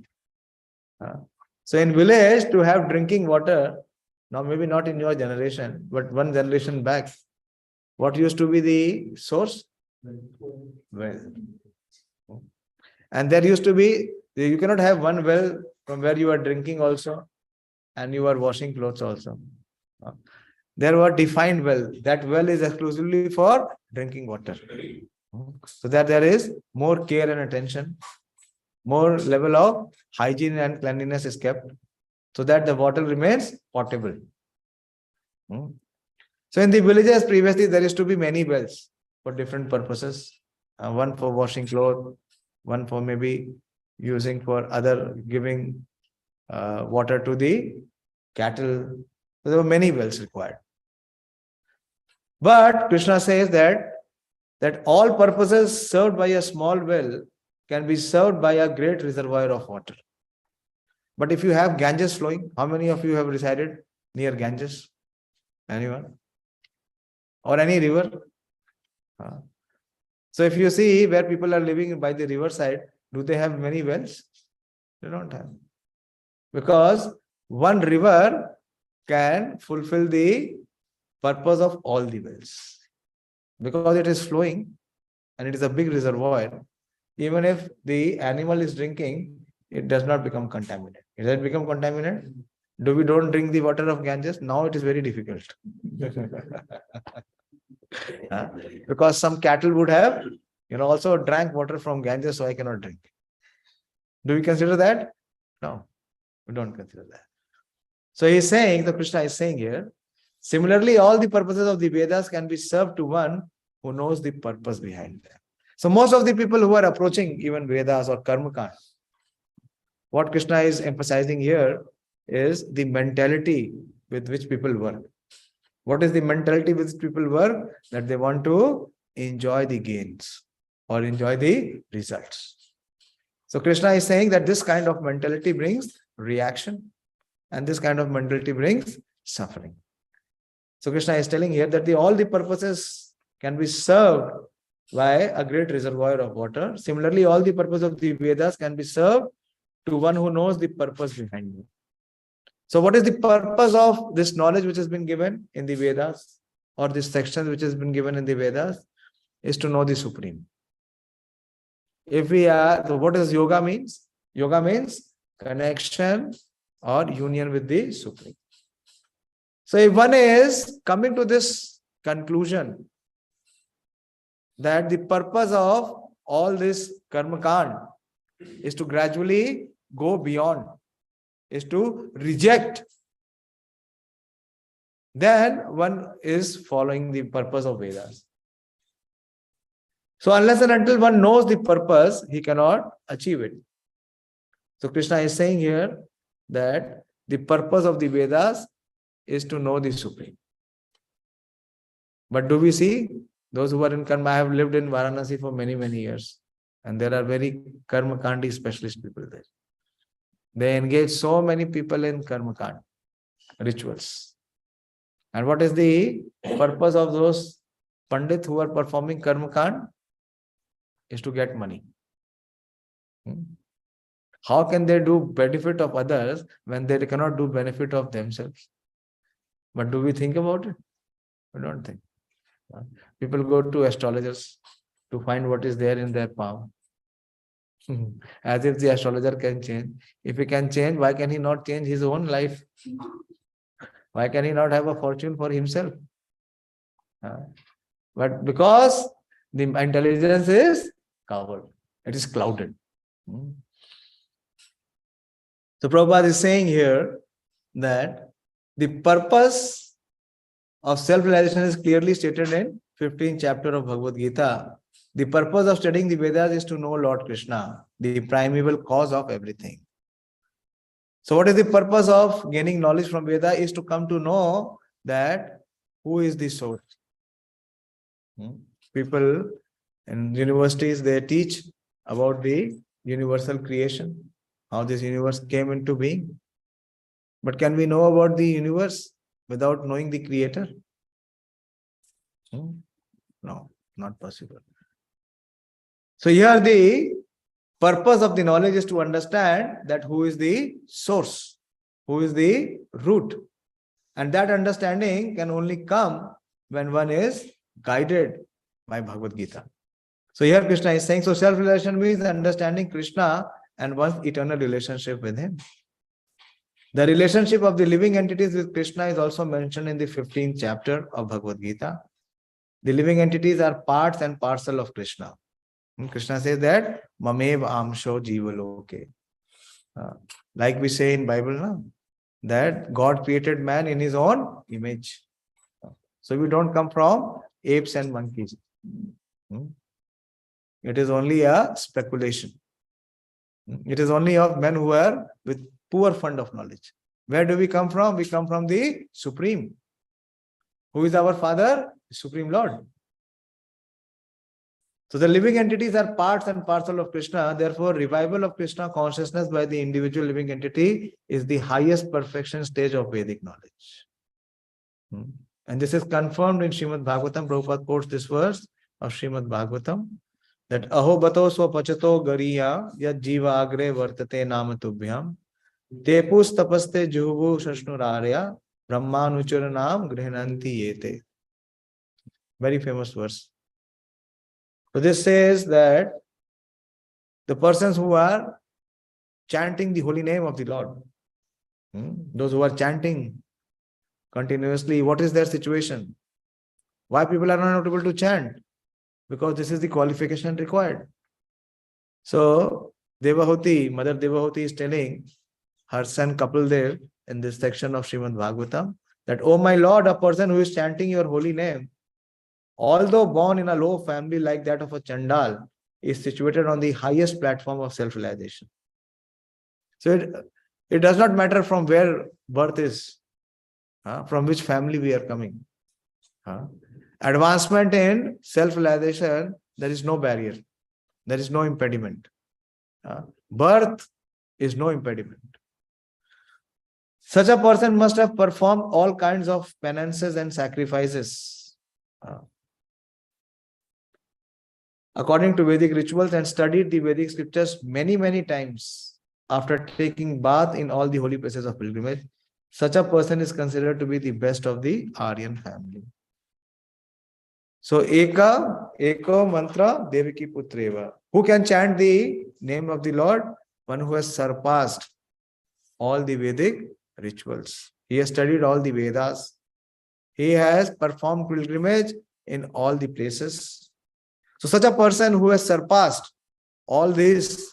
So in village, to have drinking water, now maybe not in your generation, but one generation back, what used to be the source? Well. And there used to be, you cannot have one well from where you are drinking also, and you are washing clothes also. There were defined well. That well is exclusively for drinking water. So that there is more care and attention, more level of hygiene and cleanliness is kept, so that the water remains potable. So in the villages previously, there used to be many wells for different purposes. One for washing clothes, one for maybe using for other, giving water to the cattle. So there were many wells required. But Krishna says that all purposes served by a small well can be served by a great reservoir of water. But if you have Ganges flowing, how many of you have resided near Ganges? Anyone? Or any river? So if you see where people are living by the riverside, do they have many wells? They don't have. Because one river can fulfill the purpose of all the wells. Because it is flowing and it is a big reservoir, even if the animal is drinking, it does not become contaminated. Does it become contaminated? Do we don't drink the water of Ganges? Now it is very difficult. Because some cattle would have, also drank water from Ganges, so I cannot drink. Do we consider that? No, we don't consider that. So he's saying, the Krishna is saying here, similarly, all the purposes of the Vedas can be served to one who knows the purpose behind them. So most of the people who are approaching even Vedas or Karma Kand, what Krishna is emphasizing here is the mentality with which people work. What is the mentality with which people work? That they want to enjoy the gains or enjoy the results. So Krishna is saying that this kind of mentality brings reaction, and this kind of mentality brings suffering. So Krishna is telling here that all the purposes can be served by a great reservoir of water. Similarly, all the purpose of the Vedas can be served to one who knows the purpose behind it. So what is the purpose of this knowledge which has been given in the Vedas, or this section which has been given in the Vedas? Is to know the Supreme. If we are, so what does yoga means? Yoga means connection or union with the Supreme. So if one is coming to this conclusion that the purpose of all this karma kand is to gradually go beyond, is to reject, then one is following the purpose of Vedas. So unless and until one knows the purpose, he cannot achieve it. So Krishna is saying here that the purpose of the Vedas is to know the Supreme. But do we see those who are in karma? I have lived in Varanasi for many, many years, and there are very karma kandi specialist people there. They engage so many people in karma kand rituals. And what is the purpose of those pandit who are performing karma kand? Is to get money. How can they do benefit of others when they cannot do benefit of themselves? But do we think about it? We don't think. People go to astrologers to find what is there in their palm. As if the astrologer can change. If he can change, why can he not change his own life? Why can he not have a fortune for himself? But because the intelligence is covered, it is clouded. So Prabhupada is saying here that the purpose of self-realization is clearly stated in 15th chapter of Bhagavad Gita. The purpose of studying the Vedas is to know Lord Krishna, the primeval cause of everything. So what is the purpose of gaining knowledge from Veda? Is to come to know that who is the source. People in universities, they teach about the universal creation, how this universe came into being. But can we know about the universe without knowing the creator? No, not possible. So here the purpose of the knowledge is to understand that who is the source, who is the root. And that understanding can only come when one is guided by Bhagavad Gita. So here Krishna is saying, so self-realization means understanding Krishna and one's eternal relationship with him. The relationship of the living entities with Krishna is also mentioned in the 15th chapter of Bhagavad Gita. The living entities are parts and parcel of Krishna. And Krishna says that, Mamev Amsho Jivaloke. Like we say in Bible now, that God created man in his own image. So we don't come from apes and monkeys. It is only a speculation. It is only of men who are with poor fund of knowledge. Where do we come from? We come from the Supreme. Who is our Father? The Supreme Lord. So the living entities are parts and parcel of Krishna. Therefore, revival of Krishna consciousness by the individual living entity is the highest perfection stage of Vedic knowledge. And this is confirmed in Srimad Bhagavatam. Prabhupada quotes this verse of Srimad Bhagavatam, that Aho bato swapachato gariya yad jiva agre vartate namatubhyam tepus tapaste juhuvu shashnurarya brahmanucharanam grihnanti yete. Very famous verse. So this says that the persons who are chanting the holy name of the Lord, those who are chanting continuously, what is their situation? Why people are not able to chant? Because this is the qualification required. So Devahuti, Mother Devahuti is telling her son Kapildev in this section of Srimad Bhagavatam that, oh my Lord, a person who is chanting your holy name, although born in a low family like that of a Chandal, is situated on the highest platform of self-realization. So it does not matter from where birth is, from which family we are coming. Advancement in self-realization, there is no barrier. There is no impediment. Birth is no impediment. Such a person must have performed all kinds of penances and sacrifices according to Vedic rituals and studied the Vedic scriptures many, many times after taking bath in all the holy places of pilgrimage. Such a person is considered to be the best of the Aryan family. So, Eko mantra Devaki Putreva. Who can chant the name of the Lord? One who has surpassed all the Vedic rituals. He has studied all the Vedas. He has performed pilgrimage in all the places. So such a person who has surpassed all these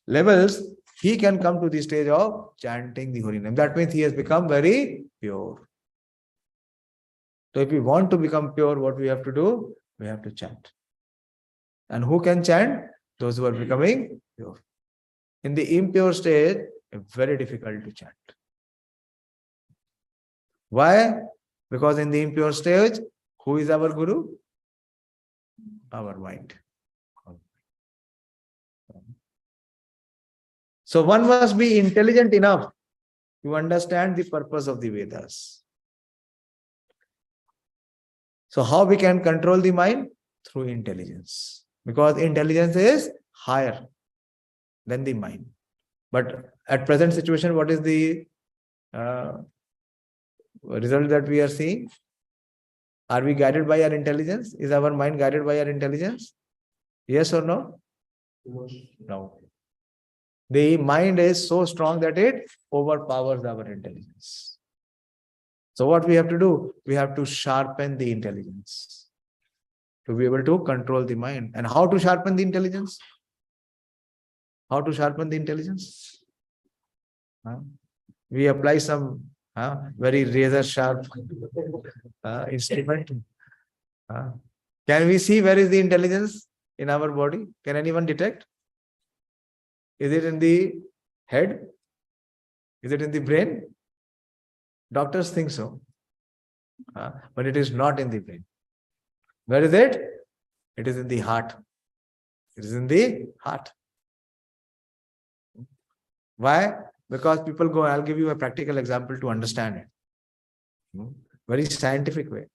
levels, he can come to the stage of chanting the holy name. That means he has become very pure. So if we want to become pure, what we have to do? We have to chant. And who can chant? Those who are becoming pure. In the impure state, it's very difficult to chant. Why? Because in the impure stage, who is our Guru? Our mind. So one must be intelligent enough to understand the purpose of the Vedas. So how we can control the mind? Through intelligence. Because intelligence is higher than the mind. But at present situation, what is the result that we are seeing? Are we guided by our intelligence? Is our mind guided by our intelligence? Yes or no? No. The mind is so strong that it overpowers our intelligence. So what we have to do? We have to sharpen the intelligence to be able to control the mind. And how to sharpen the intelligence? How to sharpen the intelligence? We apply some very razor sharp instrument. Can we see where is the intelligence in our body? Can anyone detect? Is it in the head? Is it in the brain? Doctors think so. But it is not in the brain. Where is it? It is in the heart. It is in the heart. Why? Because people go, I'll give you a practical example to understand it. Very scientific way.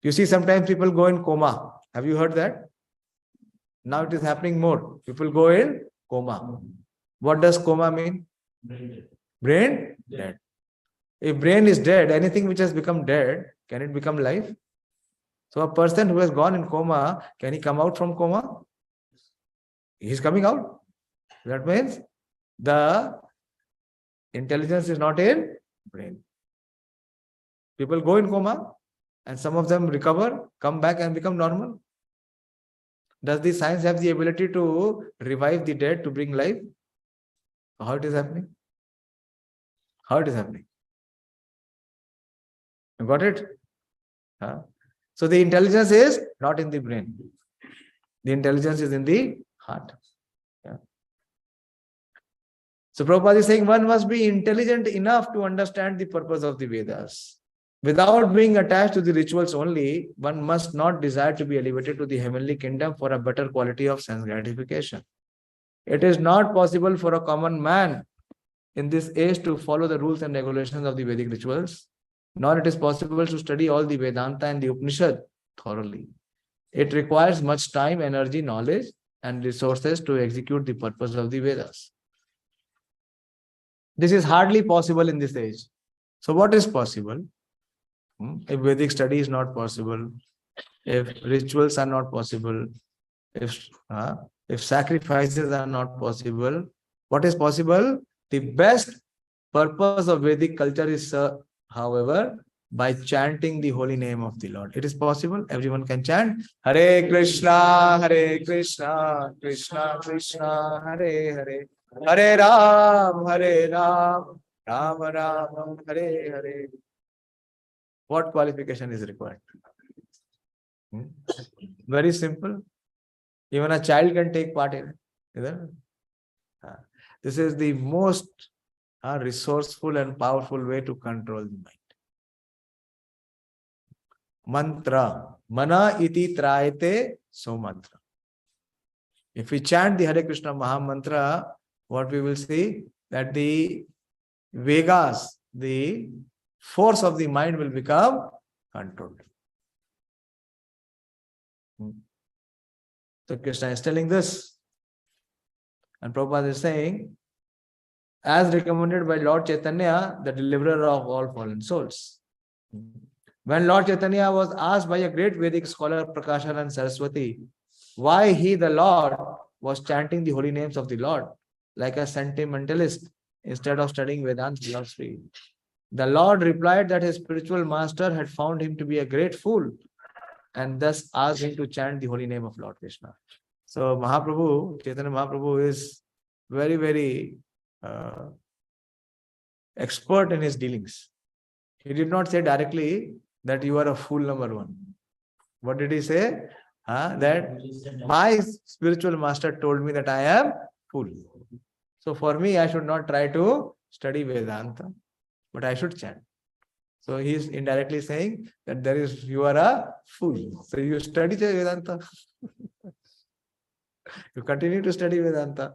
You see, sometimes people go in coma. Have you heard that? Now it is happening more. People go in coma. What does coma mean? Brain dead. If brain is dead, anything which has become dead, can it become life? So a person who has gone in coma, can he come out from coma? He is coming out. That means the intelligence is not in brain. People go in coma and some of them recover, come back and become normal. Does the science have the ability to revive the dead to bring life? How it is happening? How it is happening? You got it? So the intelligence is not in the brain. The intelligence is in the heart. So Prabhupada is saying one must be intelligent enough to understand the purpose of the Vedas. Without being attached to the rituals only, one must not desire to be elevated to the heavenly kingdom for a better quality of sense gratification. It is not possible for a common man in this age to follow the rules and regulations of the Vedic rituals, nor it is possible to study all the Vedanta and the Upanishad thoroughly. It requires much time, energy, knowledge, and resources to execute the purpose of the Vedas. This is hardly possible in this age. So what is possible? If Vedic study is not possible, if rituals are not possible, if sacrifices are not possible, what is possible? The best purpose of Vedic culture is, however, by chanting the holy name of the Lord. It is possible. Everyone can chant Hare Krishna, Krishna Krishna, Hare Hare, Hare Ram, Ram Ram, Hare Hare. What qualification is required? Very simple. Even a child can take part in it. This is the most resourceful and powerful way to control the mind. Mantra. Mana iti trayate so mantra. If we chant the Hare Krishna Maha Mantra, what we will see? That the Vegas, the force of the mind will become controlled. So Krishna is telling this. And Prabhupada is saying, as recommended by Lord Chaitanya, the deliverer of all fallen souls. When Lord Chaitanya was asked by a great Vedic scholar, Prakashanand Saraswati, why he, the Lord, was chanting the holy names of the Lord like a sentimentalist instead of studying Vedanta philosophy, the Lord replied that his spiritual master had found him to be a great fool and thus asked him to chant the holy name of Lord Krishna. So Mahaprabhu, Chaitanya Mahaprabhu is very, very expert in his dealings. He did not say directly that you are a fool number one. What did he say? That my spiritual master told me that I am fool. So for me, I should not try to study Vedanta, but I should chant. So he is indirectly saying that you are a fool. So you study Vedanta. You continue to study Vedanta.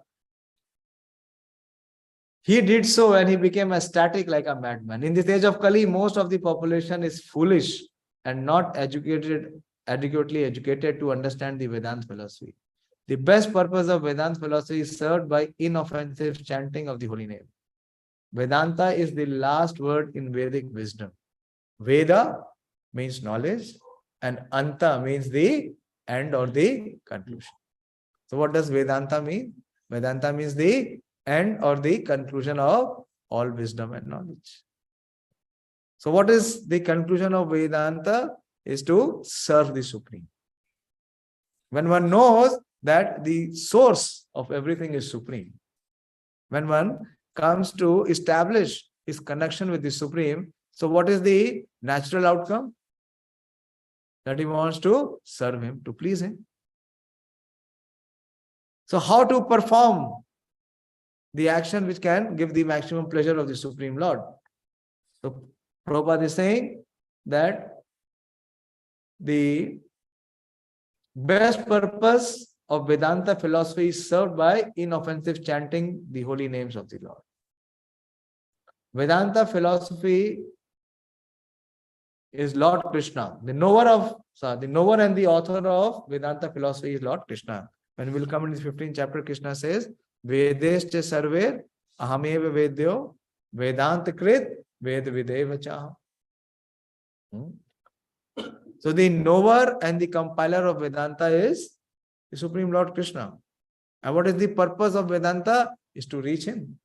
He did so and he became ecstatic like a madman. In this age of Kali, most of the population is foolish and not adequately educated to understand the Vedanta philosophy. The best purpose of Vedanta philosophy is served by inoffensive chanting of the holy name. Vedanta is the last word in Vedic wisdom. Veda means knowledge and Anta means the end or the conclusion. So what does Vedanta mean? Vedanta means the end or the conclusion of all wisdom and knowledge. So what is the conclusion of Vedanta? Is to serve the Supreme. When one knows that the source of everything is Supreme, when one comes to establish his connection with the Supreme, so what is the natural outcome? That he wants to serve him, to please him. So how to perform the action which can give the maximum pleasure of the Supreme Lord? So Prabhupada is saying that the best purpose of Vedanta philosophy is served by inoffensive chanting the holy names of the Lord. Vedanta philosophy is Lord Krishna. The knower and the author of Vedanta philosophy is Lord Krishna. When we'll come in the 15th chapter, Krishna says, Vedescha sarver ahameva vedyo vedanta krit ved videva cha. So the knower and the compiler of Vedanta is the Supreme Lord Krishna. And what is the purpose of Vedanta? Is to reach Him.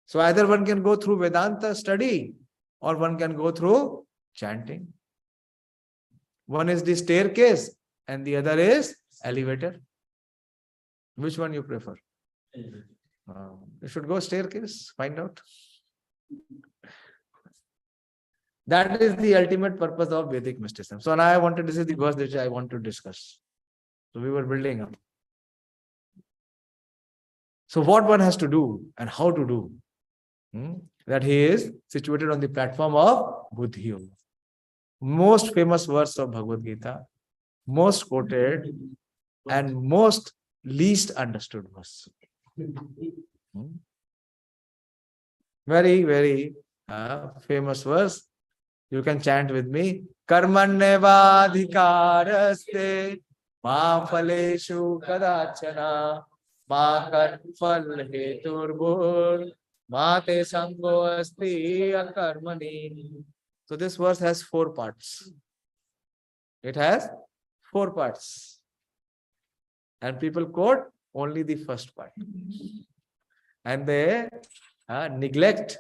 So either one can go through Vedanta study or one can go through chanting. One is the staircase and the other is elevator. Which one you prefer? You should go staircase, find out. That is the ultimate purpose of Vedic mysticism. So now I wanted to say the verse which I want to discuss. So we were building up. So what one has to do and how to do, that he is situated on the platform of Bhuddhi-Yoga. Most famous verse of Bhagavad Gita, most quoted and most least understood verse. Very, very famous verse. You can chant with me. Karmannevadhikaraste ma phaleshu kadachana ma karmafal heturbhur ma te sango asti akarmani. So this verse has 4 parts. It has 4 parts. And people quote only the first part. And they neglect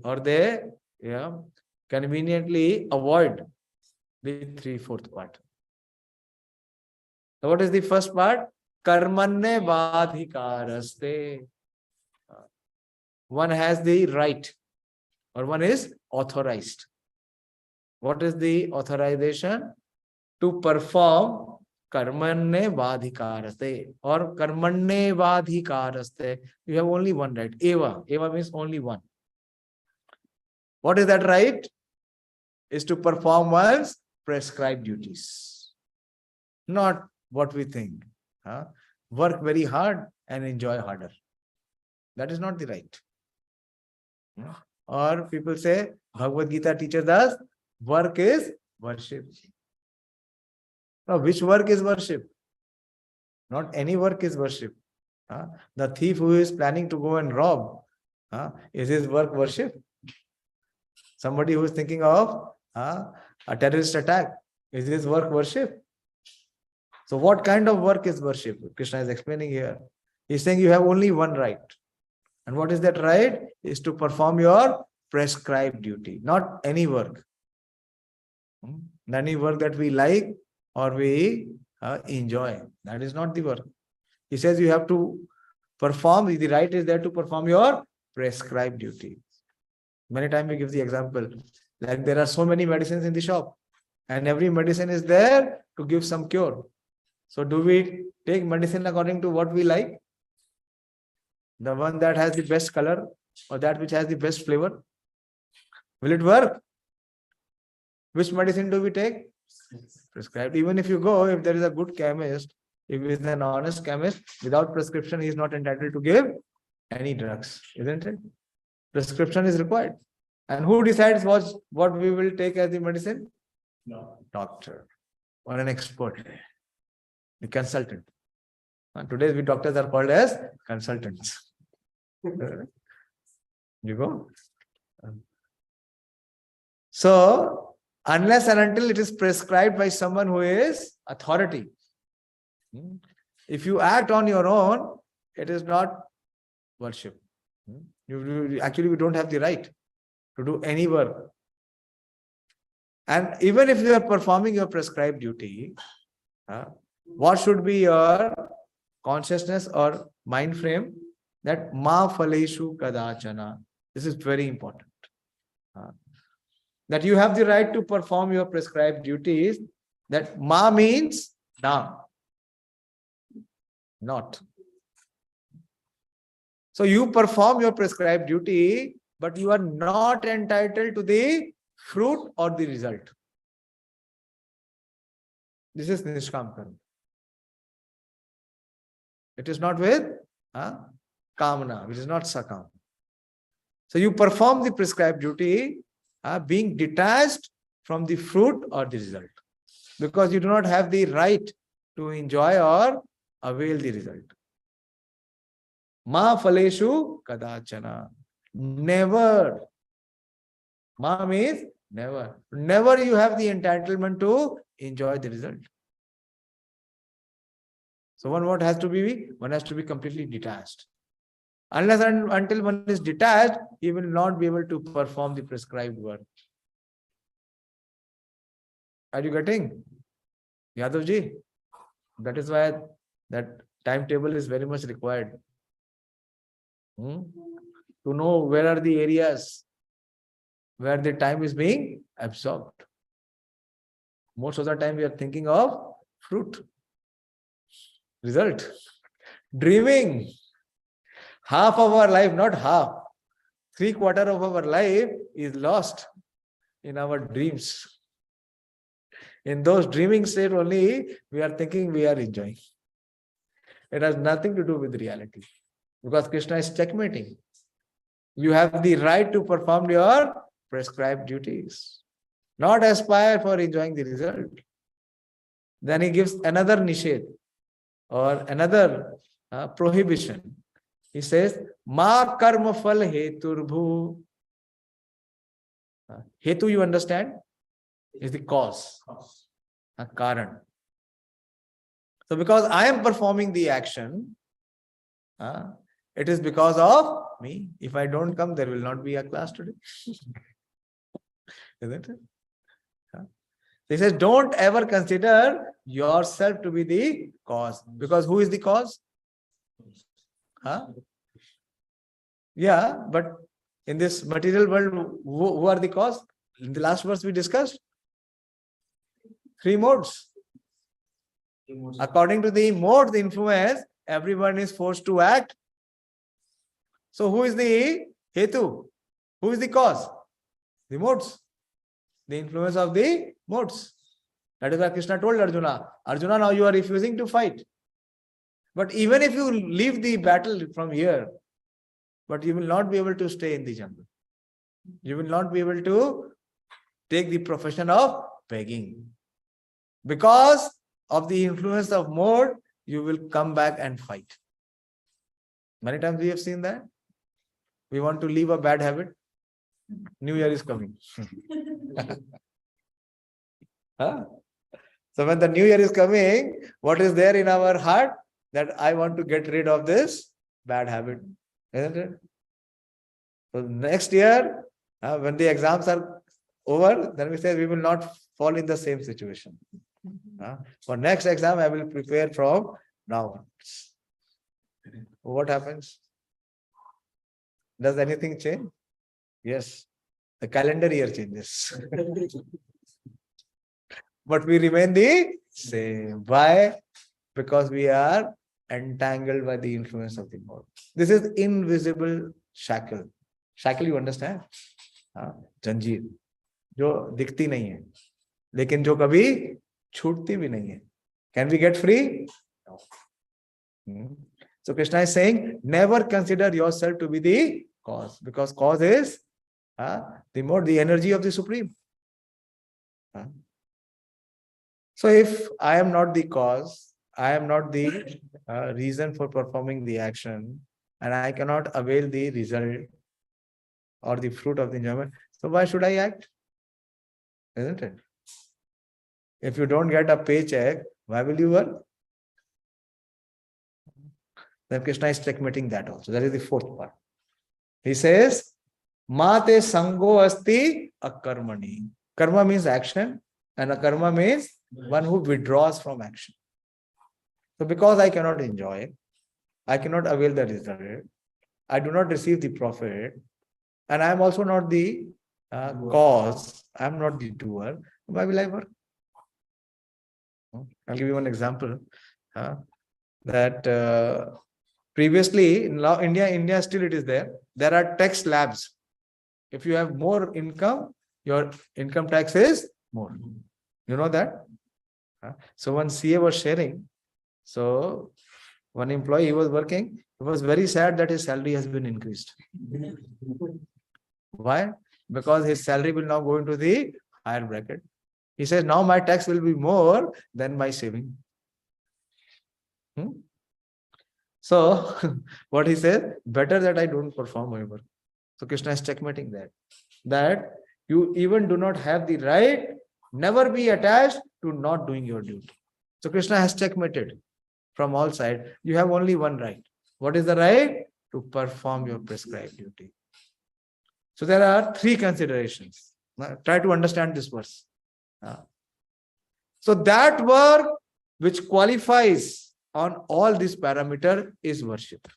or they conveniently avoid the 3/4 part. So what is the first part? Karmanne vadhikaraste. One has the right or one is authorized. What is the authorization? To perform karmanne vadhikaraste or karmanne vadhikaraste. You have only one right. Eva. Eva means only one. What is that right? Is to perform one's prescribed duties. Not what we think. Work very hard and enjoy harder. That is not the right. Or people say, Bhagavad Gita teaches us, work is worship. Now, which work is worship? Not any work is worship. The thief who is planning to go and rob, is his work worship? Somebody who is thinking of a terrorist attack, is his work worship? So what kind of work is worship? Krishna is explaining here. He is saying you have only one right. And what is that right? Is to perform your prescribed duty, not any work. Any work that we like or we enjoy. That is not the work. He says you have to perform, the right is there to perform your prescribed duty. Many times we give the example, like there are so many medicines in the shop and every medicine is there to give some cure. So do we take medicine according to what we like? The one that has the best color or that which has the best flavor? Will it work? Which medicine do we take? Prescribed. Even if you go, if there is a good chemist, if he is an honest chemist, without prescription, he is not entitled to give any drugs, isn't it? Prescription is required. And who decides what we will take as the medicine? No. Doctor or an expert, the consultant. And today we doctors are called as consultants. You go. So, unless and until it is prescribed by someone who is authority. If you act on your own, it is not worship. Actually, we don't have the right to do any work. And even if you are performing your prescribed duty, what should be your consciousness or mind frame? That ma phaleshu kadachana. This is very important. That you have the right to perform your prescribed duties. That ma means na, not. So you perform your prescribed duty, but you are not entitled to the fruit or the result. This is nishkam karma. It is not with kamana, which is not sakam. So you perform the prescribed duty, being detached from the fruit or the result. Because you do not have the right to enjoy or avail the result. Ma phaleshu kadachana. Never. Ma means never. Never you have the entitlement to enjoy the result. So one has to be completely detached. Unless and until one is detached, he will not be able to perform the prescribed work. Are you getting? Yadavji? That is why that timetable is very much required. To know where are the areas where the time is being absorbed. Most of the time we are thinking of fruit, result, dreaming. Half of our life, not half, 3/4 of our life is lost in our dreams. In those dreaming state only, we are thinking we are enjoying. It has nothing to do with reality. Because Krishna is checkmating. You have the right to perform your prescribed duties. Not aspire for enjoying the result. Then he gives another nisheth or another prohibition. He says, Ma karma phal heturbhu. Hetu, you understand, is the cause. Karan. So because I am performing the action, it is because of me. If I don't come, there will not be a class today. Isn't it? He says, don't ever consider yourself to be the cause. Because who is the cause? Yeah, but in this material world, who are the cause? In the last verse we discussed 3 modes. According to the mode, the influence, everyone is forced to act. So who is the hetu? Who is the cause? The modes. The influence of the modes. That is why Krishna told Arjuna, Arjuna, now you are refusing to fight. But even if you leave the battle from here, but you will not be able to stay in the jungle. You will not be able to take the profession of begging. Because of the influence of mode, you will come back and fight. Many times we have seen that. We want to leave a bad habit. New Year is coming. So when the New Year is coming, what is there in our heart? That I want to get rid of this bad habit. Isn't it? So next year, when the exams are over, then we say we will not fall in the same situation. For next exam, I will prepare from now. What happens? Does anything change? Yes. The calendar year changes. But we remain the same. Why? Because we are entangled by the influence of the mode. This is invisible shackle. Shackle, you understand? जंजीर जो दिखती नहीं है लेकिन जो कभी छूटती भी नहीं है. Can we get free? No. So Krishna is saying, never consider yourself to be the cause, because cause is the mode, the energy of the Supreme. So if I am not the cause, I am not the reason for performing the action, and I cannot avail the result or the fruit of the enjoyment, so why should I act? Isn't it? If you don't get a paycheck, why will you work? Then Krishna is checkmating that also. That is the 4th part. He says, Mate sango asti akarmani. Karma means action, and akarma means one who withdraws from action. So because I cannot enjoy, I cannot avail the result, I do not receive the profit, and I am also not the cause, I am not the doer, why will I work? I'll give you one example. That previously, in India still it is there. There are tax slabs. If you have more income, your income tax is more. You know that? So one CA was sharing. So one employee, he was working. He was very sad that his salary has been increased. Why? Because his salary will now go into the higher bracket. He says, now my tax will be more than my saving. Hmm? So, what he said, better that I don't perform my work. So Krishna is checkmating that you even do not have the right, never be attached to not doing your duty. So Krishna has checkmated from all sides. You have only one right. What is the right? To perform your prescribed duty. So there are three considerations. Now, try to understand this verse. So that work which qualifies on all these parameters is worship.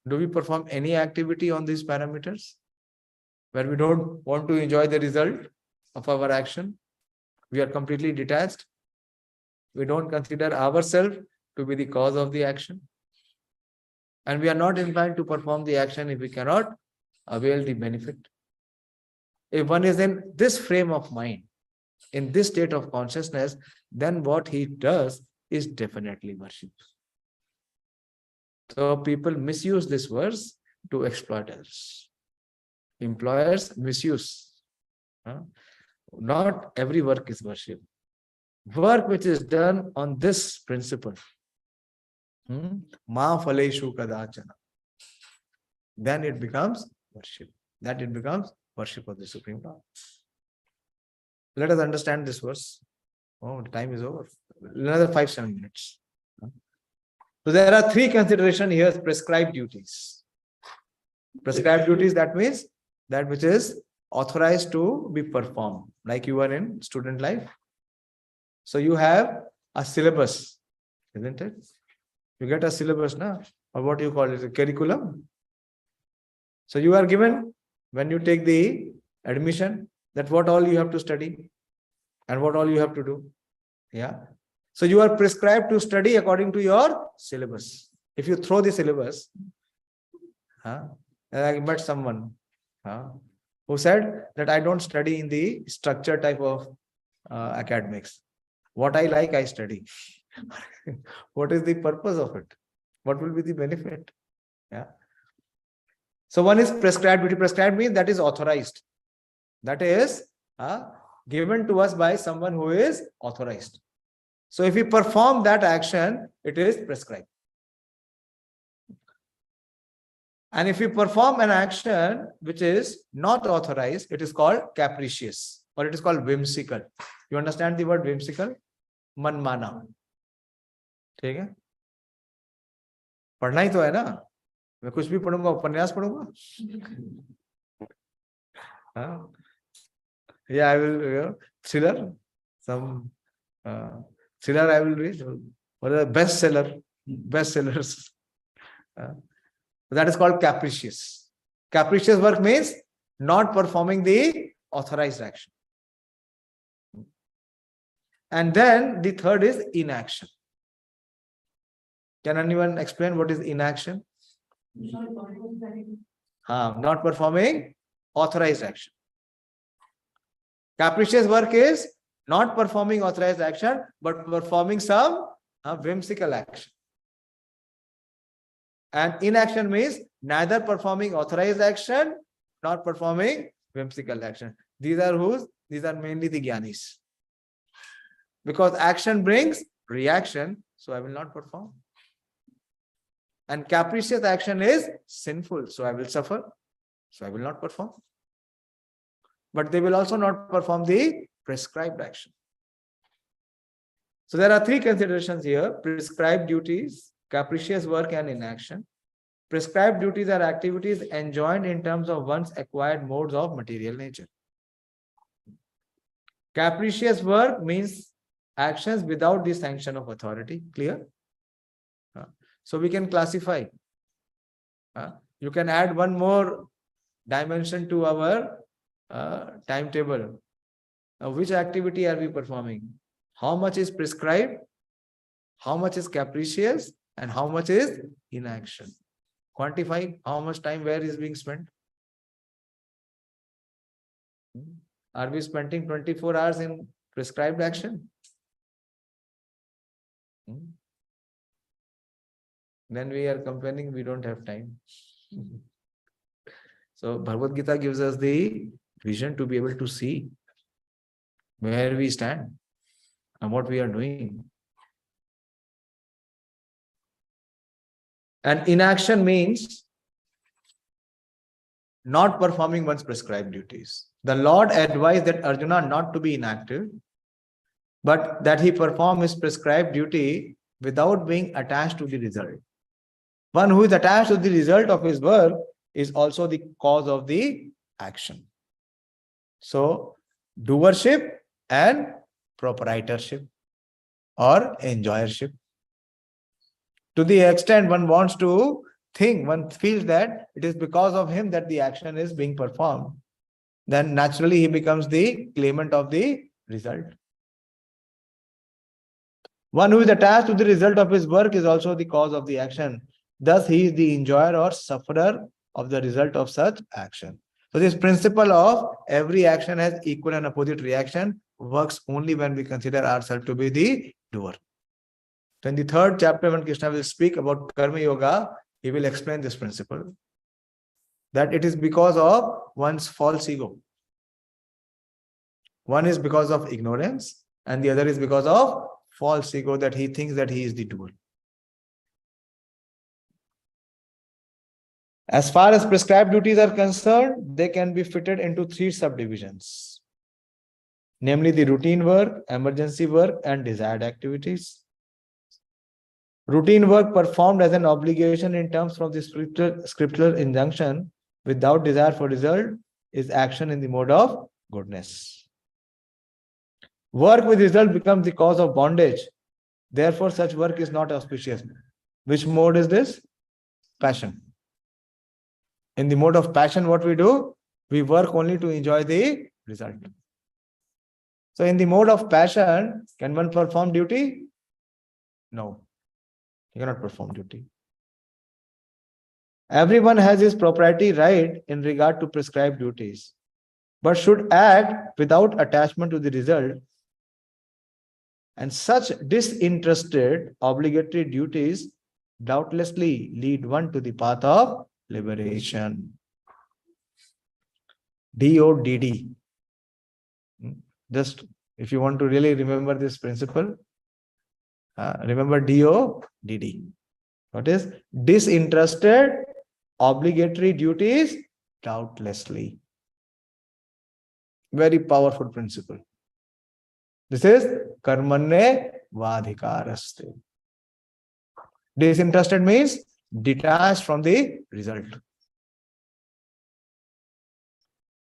Do we perform any activity on these parameters where we don't want to enjoy the result of our action? We are completely detached. We don't consider ourselves to be the cause of the action. And we are not inclined to perform the action if we cannot avail the benefit. If one is in this frame of mind, in this state of consciousness, then what he does is definitely worship. So people misuse this verse to exploit others. Employers misuse. Not every work is worship. Work which is done on this principle, ma phaleshu kadachana, then it becomes worship. That it becomes worship of the Supreme Lord. Let us understand this verse. Oh, time is over. Another 5-7 minutes. So there are three considerations here: prescribed duties. Prescribed duties, that means that which is authorized to be performed, like you are in student life. So you have a syllabus, isn't it? You get a syllabus, na? Or what you call it, a curriculum. So you are given, when you take the admission, that what all you have to study and what all you have to do. Yeah. So you are prescribed to study according to your syllabus. If you throw the syllabus, I met someone who said that I don't study in the structure type of academics. What I like, I study. What is the purpose of it? What will be the benefit? Yeah. So one is prescribed duty. Prescribed means that is authorized. That is given to us by someone who is authorized. So if we perform that action, it is prescribed. And if we perform an action which is not authorized, it is called capricious, or it is called whimsical. You understand the word whimsical? मनमाना. ठीक है? पढ़ना ही तो है ना? मैं कुछ भी पढ़ूंगा, उपन्यास पढ़ूंगा. Yeah, I will thriller. Some thriller I will read. Or a bestsellers. That is called capricious. Capricious work means not performing the authorized action. And then the third is inaction. Can anyone explain what is inaction? Not performing authorized action. Capricious work is not performing authorized action, but performing some whimsical action. And inaction means neither performing authorized action nor performing whimsical action. These are whose? These are mainly the jnanis. Because action brings reaction, so I will not perform. And capricious action is sinful, so I will suffer, so I will not perform. But they will also not perform the prescribed action. So there are three considerations here: prescribed duties, capricious work, and inaction. Prescribed duties are activities enjoined in terms of one's acquired modes of material nature. Capricious work means actions without the sanction of authority. Clear? So we can classify. You can add one more dimension to our timetable. Which activity are we performing? How much is prescribed? How much is capricious? And how much is inaction? Quantify how much time where is being spent. Are we spending 24 hours in prescribed action? Then we are complaining we don't have time. So Bhagavad Gita gives us the vision to be able to see where we stand and what we are doing. And inaction means not performing one's prescribed duties. The Lord advised that Arjuna not to be inactive, but that he perform his prescribed duty without being attached to the result. One who is attached to the result of his work is also the cause of the action. So, doership and proprietorship or enjoyership. To the extent one wants to think, one feels that it is because of him that the action is being performed, then naturally he becomes the claimant of the result. One who is attached to the result of his work is also the cause of the action. Thus, he is the enjoyer or sufferer of the result of such action. So, this principle of every action has equal and opposite reaction works only when we consider ourselves to be the doer. So, in the third chapter, when Krishna will speak about Karma Yoga, he will explain this principle. That it is because of one's false ego. One is because of ignorance, and the other is because of false ego, that he thinks that he is the doer. As far as prescribed duties are concerned, they can be fitted into three subdivisions, namely the routine work, emergency work, and desired activities. Routine work performed as an obligation in terms of the scriptural injunction without desire for result is action in the mode of goodness. Work with result becomes the cause of bondage. Therefore, such work is not auspicious. Which mode is this? Passion. In the mode of passion, what we do? We work only to enjoy the result. So, in the mode of passion, can one perform duty? No. You cannot perform duty. Everyone has his propriety right in regard to prescribed duties, but should act without attachment to the result. And such disinterested obligatory duties doubtlessly lead one to the path of liberation. DODD. Just if you want to really remember this principle, remember DODD. What is? Disinterested obligatory duties doubtlessly. Very powerful principle. This is karmanne vadhikaraste. Disinterested means detached from the result.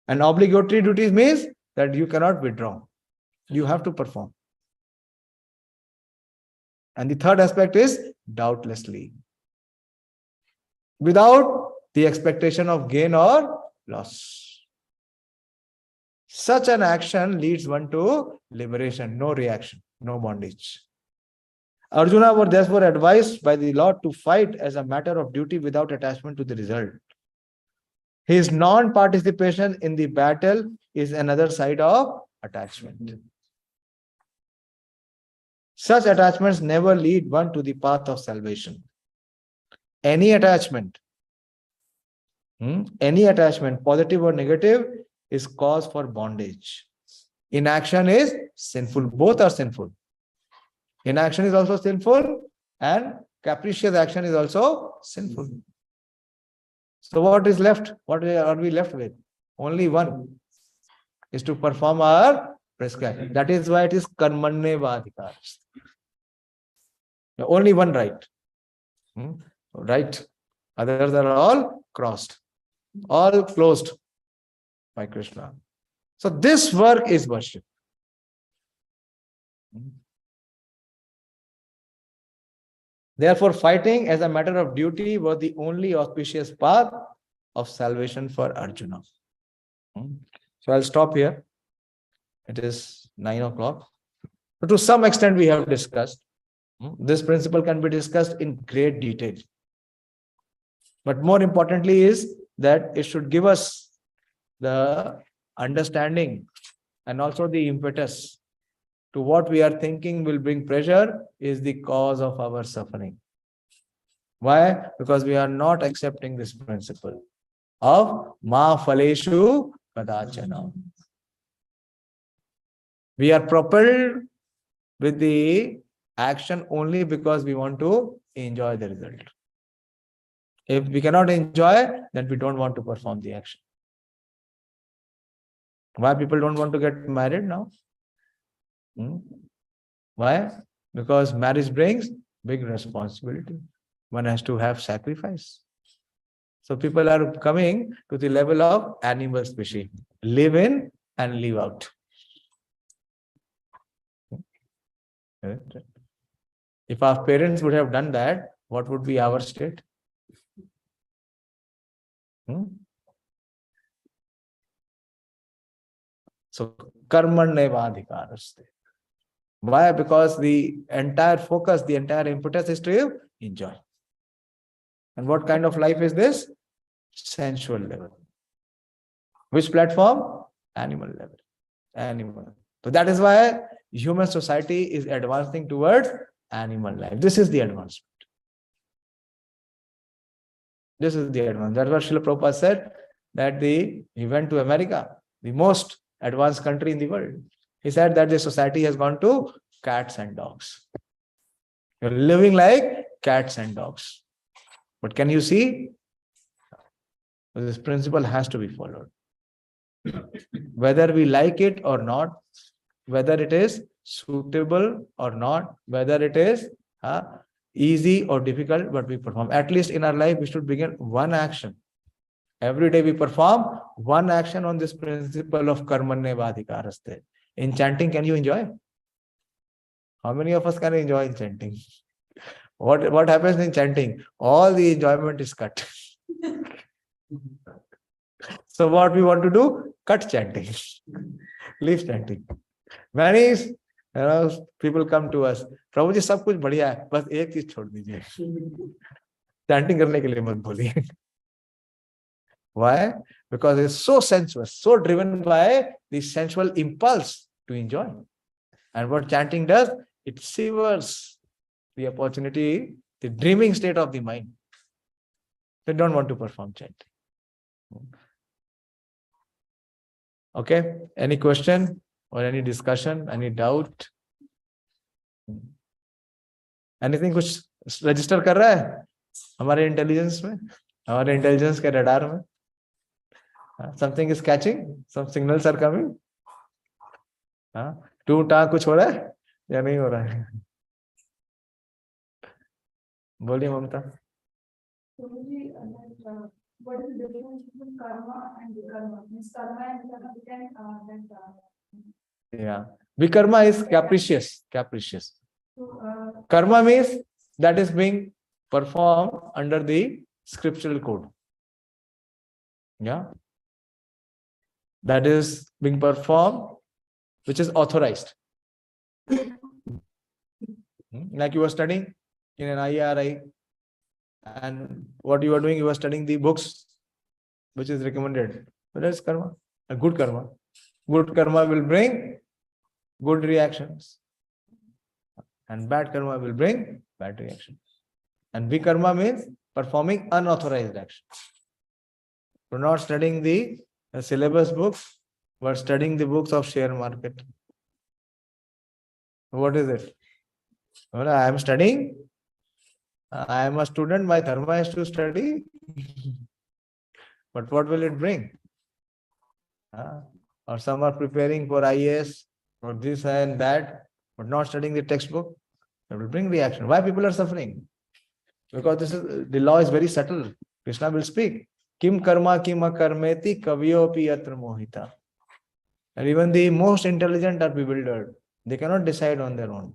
And obligatory duties means that you cannot withdraw. You have to perform. And the third aspect is doubtlessly. Without the expectation of gain or loss. Such an action leads one to liberation, no reaction, no bondage. Arjuna was therefore advised by the Lord to fight as a matter of duty without attachment to the result. His non-participation in the battle is another side of attachment. Such attachments never lead one to the path of salvation. Any attachment, positive or negative, is cause for bondage. Inaction is sinful. Both are sinful. Inaction is also sinful, and capricious action is also sinful. So what is left? What are we left with? Only one is to perform our prescribed. That is why it is karmanne vadhikar. Only one right. Right. Others are all crossed, all closed by Krishna. So this work is worship. Therefore, fighting as a matter of duty was the only auspicious path of salvation for Arjuna. So I'll stop here. It is 9 o'clock. So to some extent we have discussed. This principle can be discussed in great detail. But more importantly is that it should give us the understanding and also the impetus to what we are thinking will bring pleasure is the cause of our suffering. Why? Because we are not accepting this principle of ma phaleshu kadachana. We are propelled with the action only because we want to enjoy the result. If we cannot enjoy, then we don't want to perform the action. Why people don't want to get married now? Why? Because marriage brings big responsibility. One has to have sacrifice. So people are coming to the level of animal species. Live in and live out. If our parents would have done that, what would be our state? So, karmanevadhikaraste. Why? Because the entire focus, the entire impetus is to enjoy. And what kind of life is this? Sensual level. Which platform? Animal level. Animal. So that is why human society is advancing towards animal life. This is the advancement. This is the advancement. That's what Srila Prabhupada said, that he went to America, the most advanced country in the world. He said that the society has gone to cats and dogs. You're living like cats and dogs. But can you see? This principle has to be followed. Whether we like it or not, whether it is suitable or not, whether it is easy or difficult, but we perform. At least in our life, we should begin one action. Every day we perform one action on this principle of karmanevadhikaraste. In chanting, can you enjoy? How many of us can enjoy in chanting? What happens in chanting? All the enjoyment is cut. So what we want to do? Cut chanting. Leave chanting. Many people come to us. Prabhuji, सब कुछ बढ़िया है, बस एक चीज छोड़ दीजिए. Chanting करने के लिए मत बोलिए. Why? Because it's so sensuous, so driven by the sensual impulse to enjoy. And what chanting does, it severs the opportunity, the dreaming state of the mind. They don't want to perform chanting. Okay, any question or any discussion, any doubt? Anything कुछ register कर रहा है हमारे intelligence में, हमारे intelligence के radar में? Something is catching, some signals are coming. टूटा कुछ हो रहा है या नहीं हो रहा है? बोलिए ममता. What is the difference between karma and vikarma? Means karma and vikarma Yeah, vikarma is capricious. Capricious. Karma means that is being performed under the scriptural code. Yeah, that is being performed, which is authorized. Like you were studying in an IRI, and what you are doing, you are studying the books which is recommended. So that is karma, a good karma. Good karma will bring good reactions, and bad karma will bring bad reactions. And vikarma means performing unauthorized action. We're not studying the syllabus books, we're studying the books of share market. What is it? Well, I am studying. I am a student, my dharma is to study. But what will it bring? Or some are preparing for IAS, or this and that, but not studying the textbook. That will bring reaction. Why people are suffering? Because the law is very subtle. Krishna will speak. Kim karma kim akarmeti kavyopi atra mohita. And even the most intelligent are bewildered. They cannot decide on their own.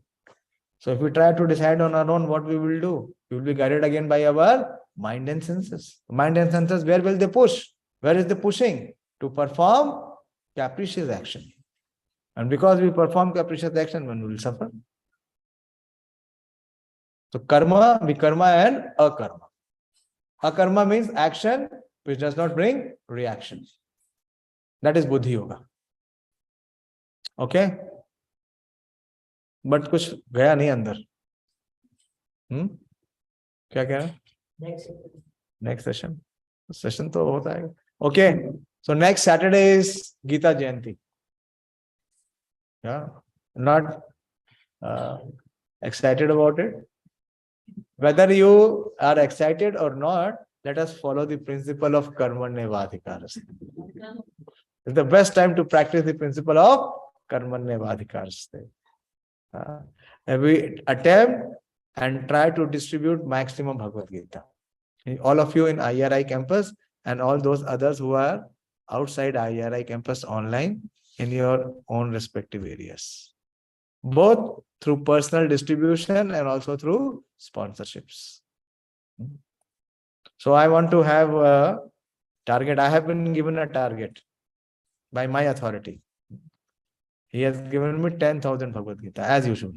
So if we try to decide on our own, what we will do? We will be guided again by our mind and senses. Mind and senses, where will they push? Where is the pushing? To perform capricious action. And because we perform capricious action, one will suffer. So karma, vikarma and akarma. Akarma means action which does not bring reaction. That is Bhuddhi-Yoga. Okay? But कुछ गया नहीं अंदर. क्या कह रहा है? Next session. Session तो होता है. Okay. So next Saturday is Gita Jayanti. Yeah. Not excited about it. Whether you are excited or not, let us follow the principle of karmanyevadhikaraste. It's the best time to practice the principle of karmanyevadhikaraste. And we attempt and try to distribute maximum Bhagavad Gita. All of you in IRI campus and all those others who are outside IRI campus online in your own respective areas. Both through personal distribution and also through sponsorships. So I want to have a target. I have been given a target by my authority. He has given me 10,000 Bhagavad Gita as usual.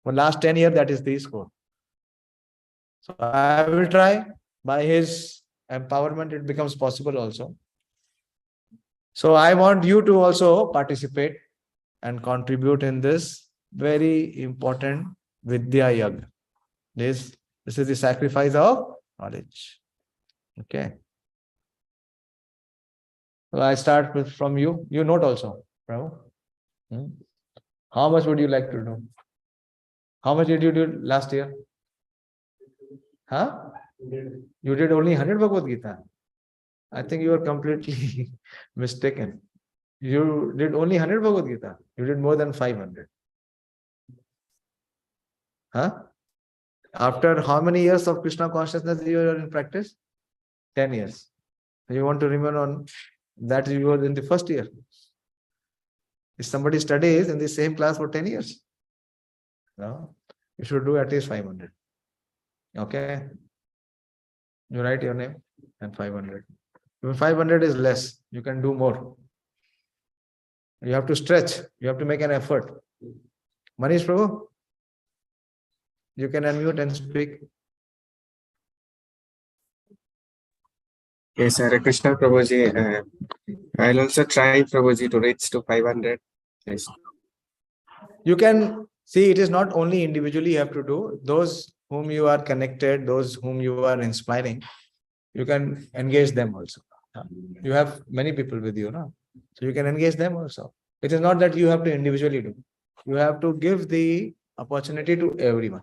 For last 10 years, that is the score. So I will try. By his empowerment, it becomes possible also. So I want you to also participate and contribute in this very important Vidya Yaga. This is the sacrifice of knowledge. Okay. So I start with from you. You note also, Prabhu. How much would you like to do? How much did you do last year? Huh? You did only 100 Bhagavad Gita. I think you are completely mistaken. You did only 100 Bhagavad Gita. You did more than 500. Huh? After how many years of Krishna consciousness you are in practice? 10 years. You want to remain on that you were in the first year. If somebody studies in the same class for 10 years, no, you should do at least 500. Okay? You write your name and 500. Even 500 is less. You can do more. You have to stretch. You have to make an effort. Manish Prabhu, you can unmute and speak. Yes, Hare Krishna Prabhuji. I'll also try Prabhuji to reach to 500. Yes. You can see it is not only individually you have to do. Those whom you are connected, those whom you are inspiring, you can engage them also. You have many people with you, no? So you can engage them also. It is not that you have to individually do. You have to give the opportunity to everyone.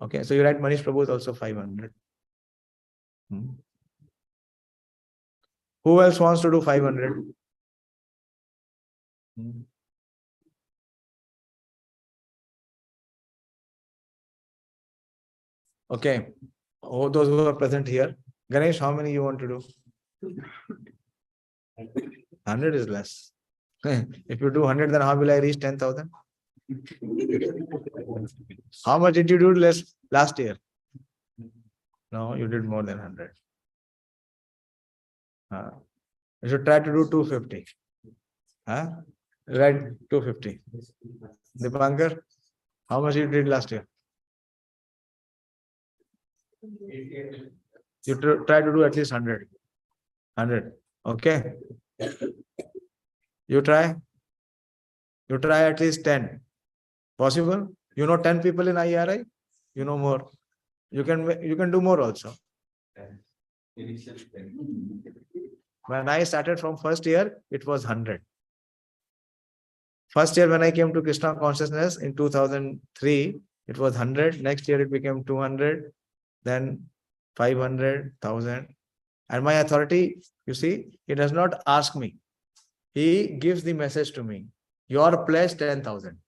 Okay, so you write Manish Prabhu is also 500. Who else wants to do 500? Okay. Oh, those who are present here. Ganesh, how many you want to do? 100 is less. If you do 100, then how will I reach 10,000? How much did you do last year? No, you did more than 100. You should try to do 250. Right, 250. Dipankar, how much you did last year? You try to do at least 100. 100. Okay. You try at least 10. Possible? You know 10 people in IRI? You know more. You can do more also. When I started from first year, it was 100. First year when I came to Krishna consciousness in 2003, it was 100. Next year it became 200. Then 500, 1000. And my authority, you see, he does not ask me. He gives the message to me. Your pledge 10,000.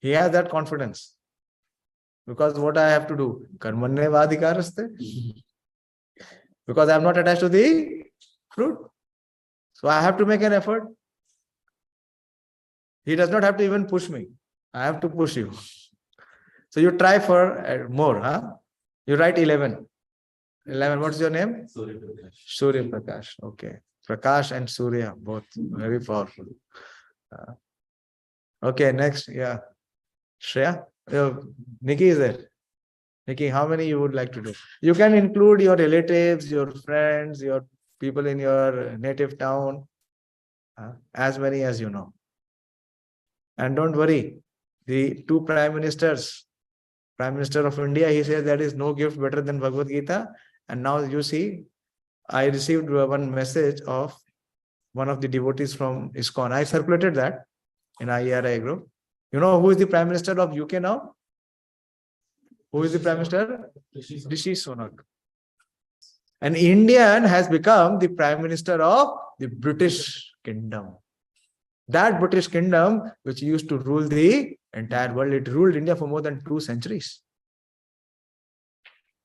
He has that confidence. Because what I have to do? Karmanyevadhikaraste. Because I am not attached to the fruit. So I have to make an effort. He does not have to even push me. I have to push you. So you try for more. You write 11. 11. What's your name? Surya Prakash. Okay. Prakash and Surya, both very powerful. Okay, next. Yeah. Shreya? Nikki is there. Nikki, how many you would like to do? You can include your relatives, your friends, your people in your native town. As many as you know. And don't worry. The two prime ministers, Prime Minister of India, he says there is no gift better than Bhagavad Gita. And now you see, I received one message of one of the devotees from ISKCON. I circulated that in IRI group. You know who is the Prime Minister of UK now? Who is the Prime Minister? Rishi Sunak. An Indian has become the Prime Minister of the British Kingdom. That British Kingdom, which used to rule the entire world, it ruled India for more than 2 centuries.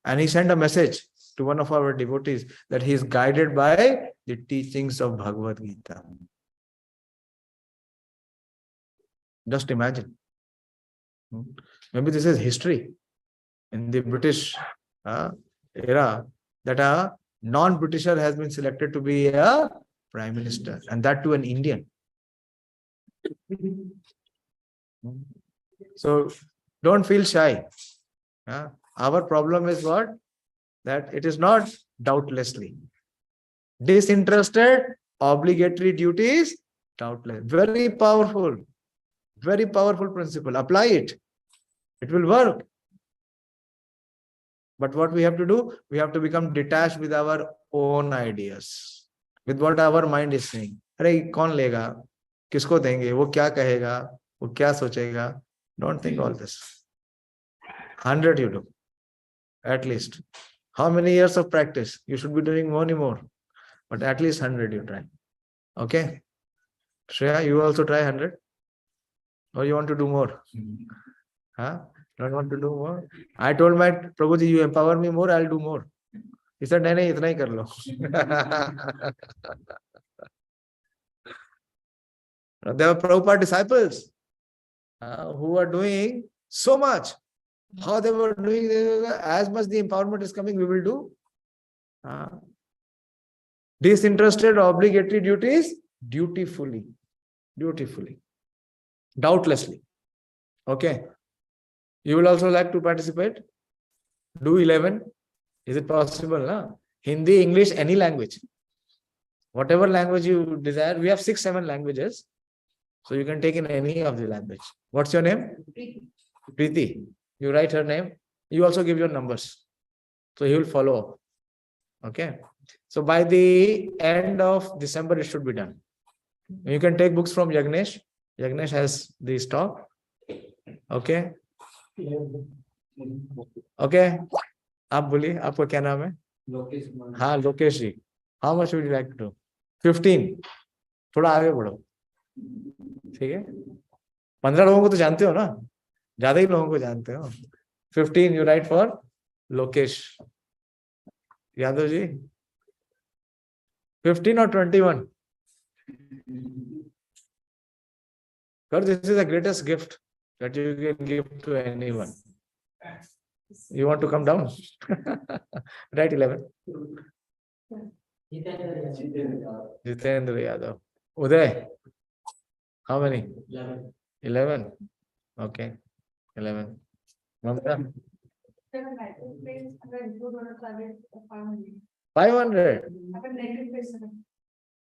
And he sent a message to one of our devotees that he is guided by the teachings of Bhagavad Gita. Just imagine. Maybe this is history in the British era that a non-Britisher has been selected to be a Prime Minister, and that too an Indian. So don't feel shy. Our problem is what? That it is not doubtlessly. Disinterested, obligatory duties, doubtless. Very powerful principle. Apply it. It will work. But what we have to do? We have to become detached with our own ideas, with what our mind is saying. अरे कौन लेगा? किसको देंगे? वो क्या कहेगा? वो क्या सोचेगा? Don't think all this. 100 you do, at least. How many years of practice? You should be doing many more, but at least 100 you try. Okay? Shreya, you also try 100? Or you want to do more? Huh? Don't want to do more? I told my Prabhuji, you empower me more, I'll do more. He said, nahi, itna hi kar lo. There were Prabhupada disciples who are doing so much. How they were doing, as much the empowerment is coming, we will do. Disinterested, obligatory duties, dutifully, doubtlessly. Okay. You will also like to participate? Do 11. Is it possible? No? Hindi, English, any language. Whatever language you desire. We have 6-7 languages. So you can take in any of the language. What's your name? Preeti. You write her name. You also give your numbers. So he will follow up. Okay. So by the end of December, it should be done. You can take books from Yagnesh. Yagnesh has the stock. Okay. Okay. आप बोलिए आपका क्या नाम है? हाँ लोकेश जी. How much would you like to do? 15. थोड़ा आगे बढ़ो. ठीक है. 15 लोगों को तो जानते हो ना? ज्यादा ही लोगों को जानते हो. 15 you write for Lokesh. Yadav ji. 15 or 21? Because this is the greatest gift that you can give to anyone. You want to come down? Write 11. Jitendra Yadav. Uday. How many? 11. Okay. 11. Mamta? 500.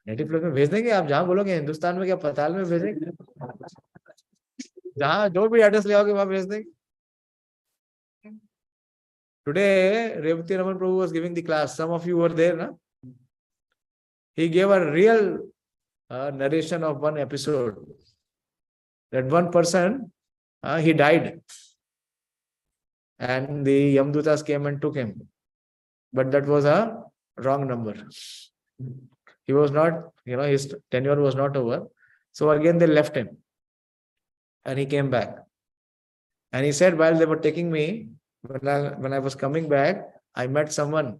Native place में भेज देंगे. आप जहां बोलोगे हिंदुस्तान में क्या पताल में भेजेंगे? जहां जो भी एड्रेस ले आओगे वहां भेज देंगे. Today, Revati Raman Prabhu was giving the class. Some of you were there, no? He gave a real narration of one episode. That one person, he died. And the Yamdutas came and took him. But that was a wrong number. He was not, his tenure was not over. So again, they left him. And he came back. And he said, while they were taking me, when I was coming back, I met someone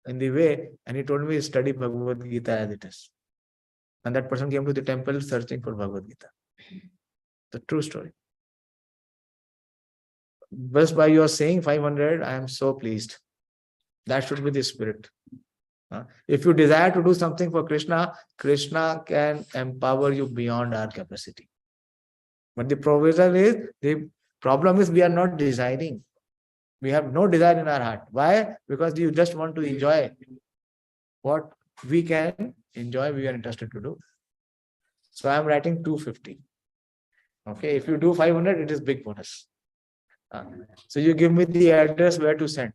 in the way and he told me, study Bhagavad Gita as it is. And that person came to the temple searching for Bhagavad Gita. The true story. Just by your saying 500, I am so pleased. That should be the spirit. If you desire to do something for Krishna, Krishna can empower you beyond our capacity. But the problem is we are not desiring. We have no desire in our heart. Why? Because you just want to enjoy what we can enjoy, we are interested to do. So I am writing 250. Okay, if you do 500, it is big bonus. So you give me the address where to send.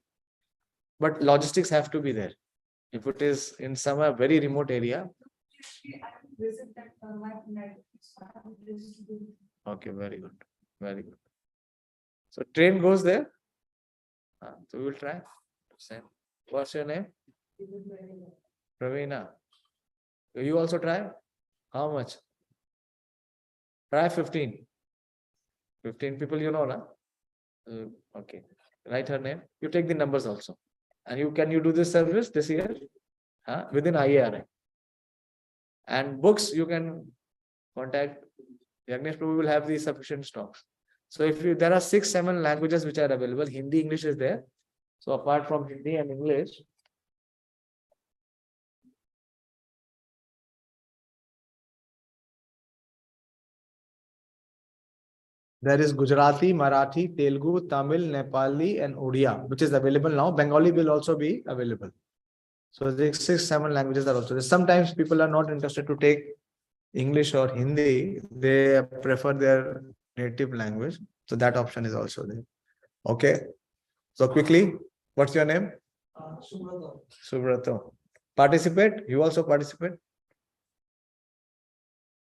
But logistics have to be there. If it is in some very remote area. Okay, very good. Very good. So train goes there? So we will try. Same. What's your name? Pravina. You also try? How much? Try 15. 15 people you know, na? Okay. Write her name. You take the numbers also. And can you do this service this year? Within IARI. And books you can contact. Yagnesh Prabhu will have the sufficient stocks. So there are 6-7 languages which are available. Hindi, English is there. So apart from Hindi and English, there is Gujarati, Marathi, Telugu, Tamil, Nepali, and Odia, which is available now. Bengali will also be available. So the 6-7 languages are also there. Sometimes people are not interested to take English or Hindi. They prefer their native language. So that option is also there. Okay. So quickly, what's your name? Subrato. Participate. You also participate.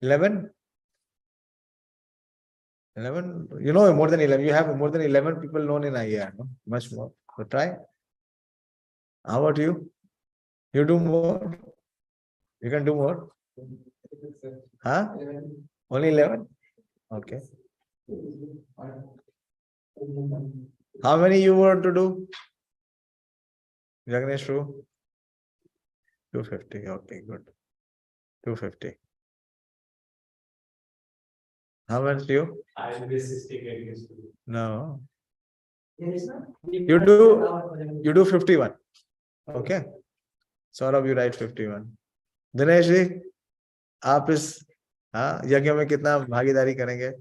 11. 11. You know more than 11. You have more than 11 people known in IAR. No? Much more. So try. How about you? You do more. You can do more. Only 11? Okay. How many you want to do? Yagnesh, 250. Okay, good. 250. How much you? I will be 60. No. You do 51. Okay. Saurabh, you write 51. Dinesh ji, आप इस यज्ञ में कितना भागीदारी करेंगे?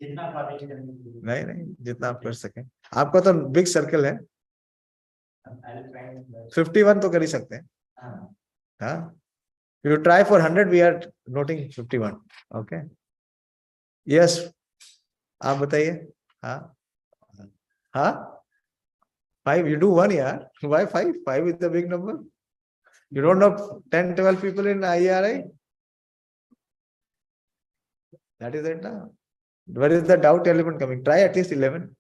नहीं, जितना आप कर सकें. आपका तो बिग सर्कल है. 51 तो कर ही सकते हैं. You try for 100, we are noting 51. Okay. Yes. आप बताइए. 5. You do 1 year. Why 5? 5 is the big number. You don't know 10, 12 people in IRI? That is it now. Where is the doubt element coming? Try at least 11.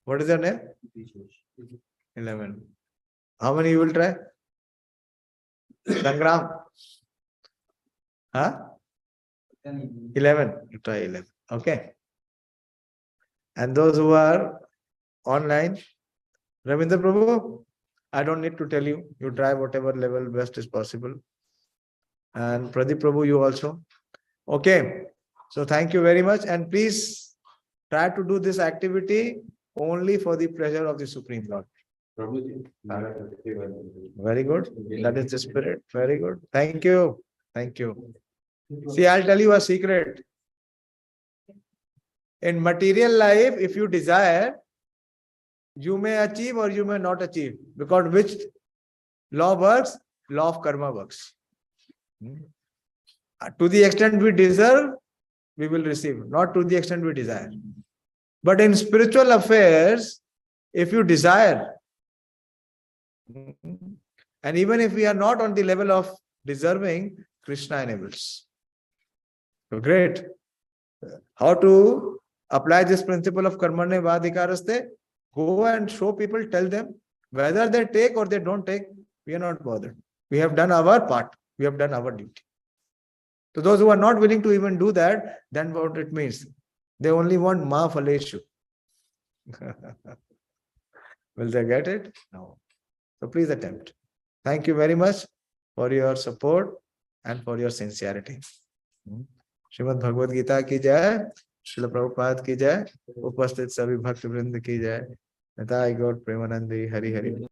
What is your name? 11. How many you will try? Sangram? 11. You try 11. Okay. And those who are online, Ravindra Prabhu, I don't need to tell you. You try whatever level best is possible. And Pradeep Prabhu, you also. Okay. So thank you very much. And please try to do this activity only for the pleasure of the Supreme Lord. Very good. That is the spirit. Very good. Thank you. Thank you. See, I'll tell you a secret. In material life, if you desire, you may achieve or you may not achieve. Because which law works? Law of karma works. To the extent we deserve, we will receive. Not to the extent we desire. But in spiritual affairs, if you desire, and even if we are not on the level of deserving, Krishna enables. So great. How to apply this principle of karmane vadikaraste? Go and show people, tell them, whether they take or they don't take, we are not bothered. We have done our part. We have done our duty. To those who are not willing to even do that, then what it means? They only want ma phaleshu. Will they get it? No. So please attempt. Thank you very much for your support and for your sincerity. Srimad Bhagavad Gita ki jai, Srila Prabhupada ki jai, उपस्थित सभी भक्त वृंद की जय. Nitai Gaur Premanandi Hari Hari.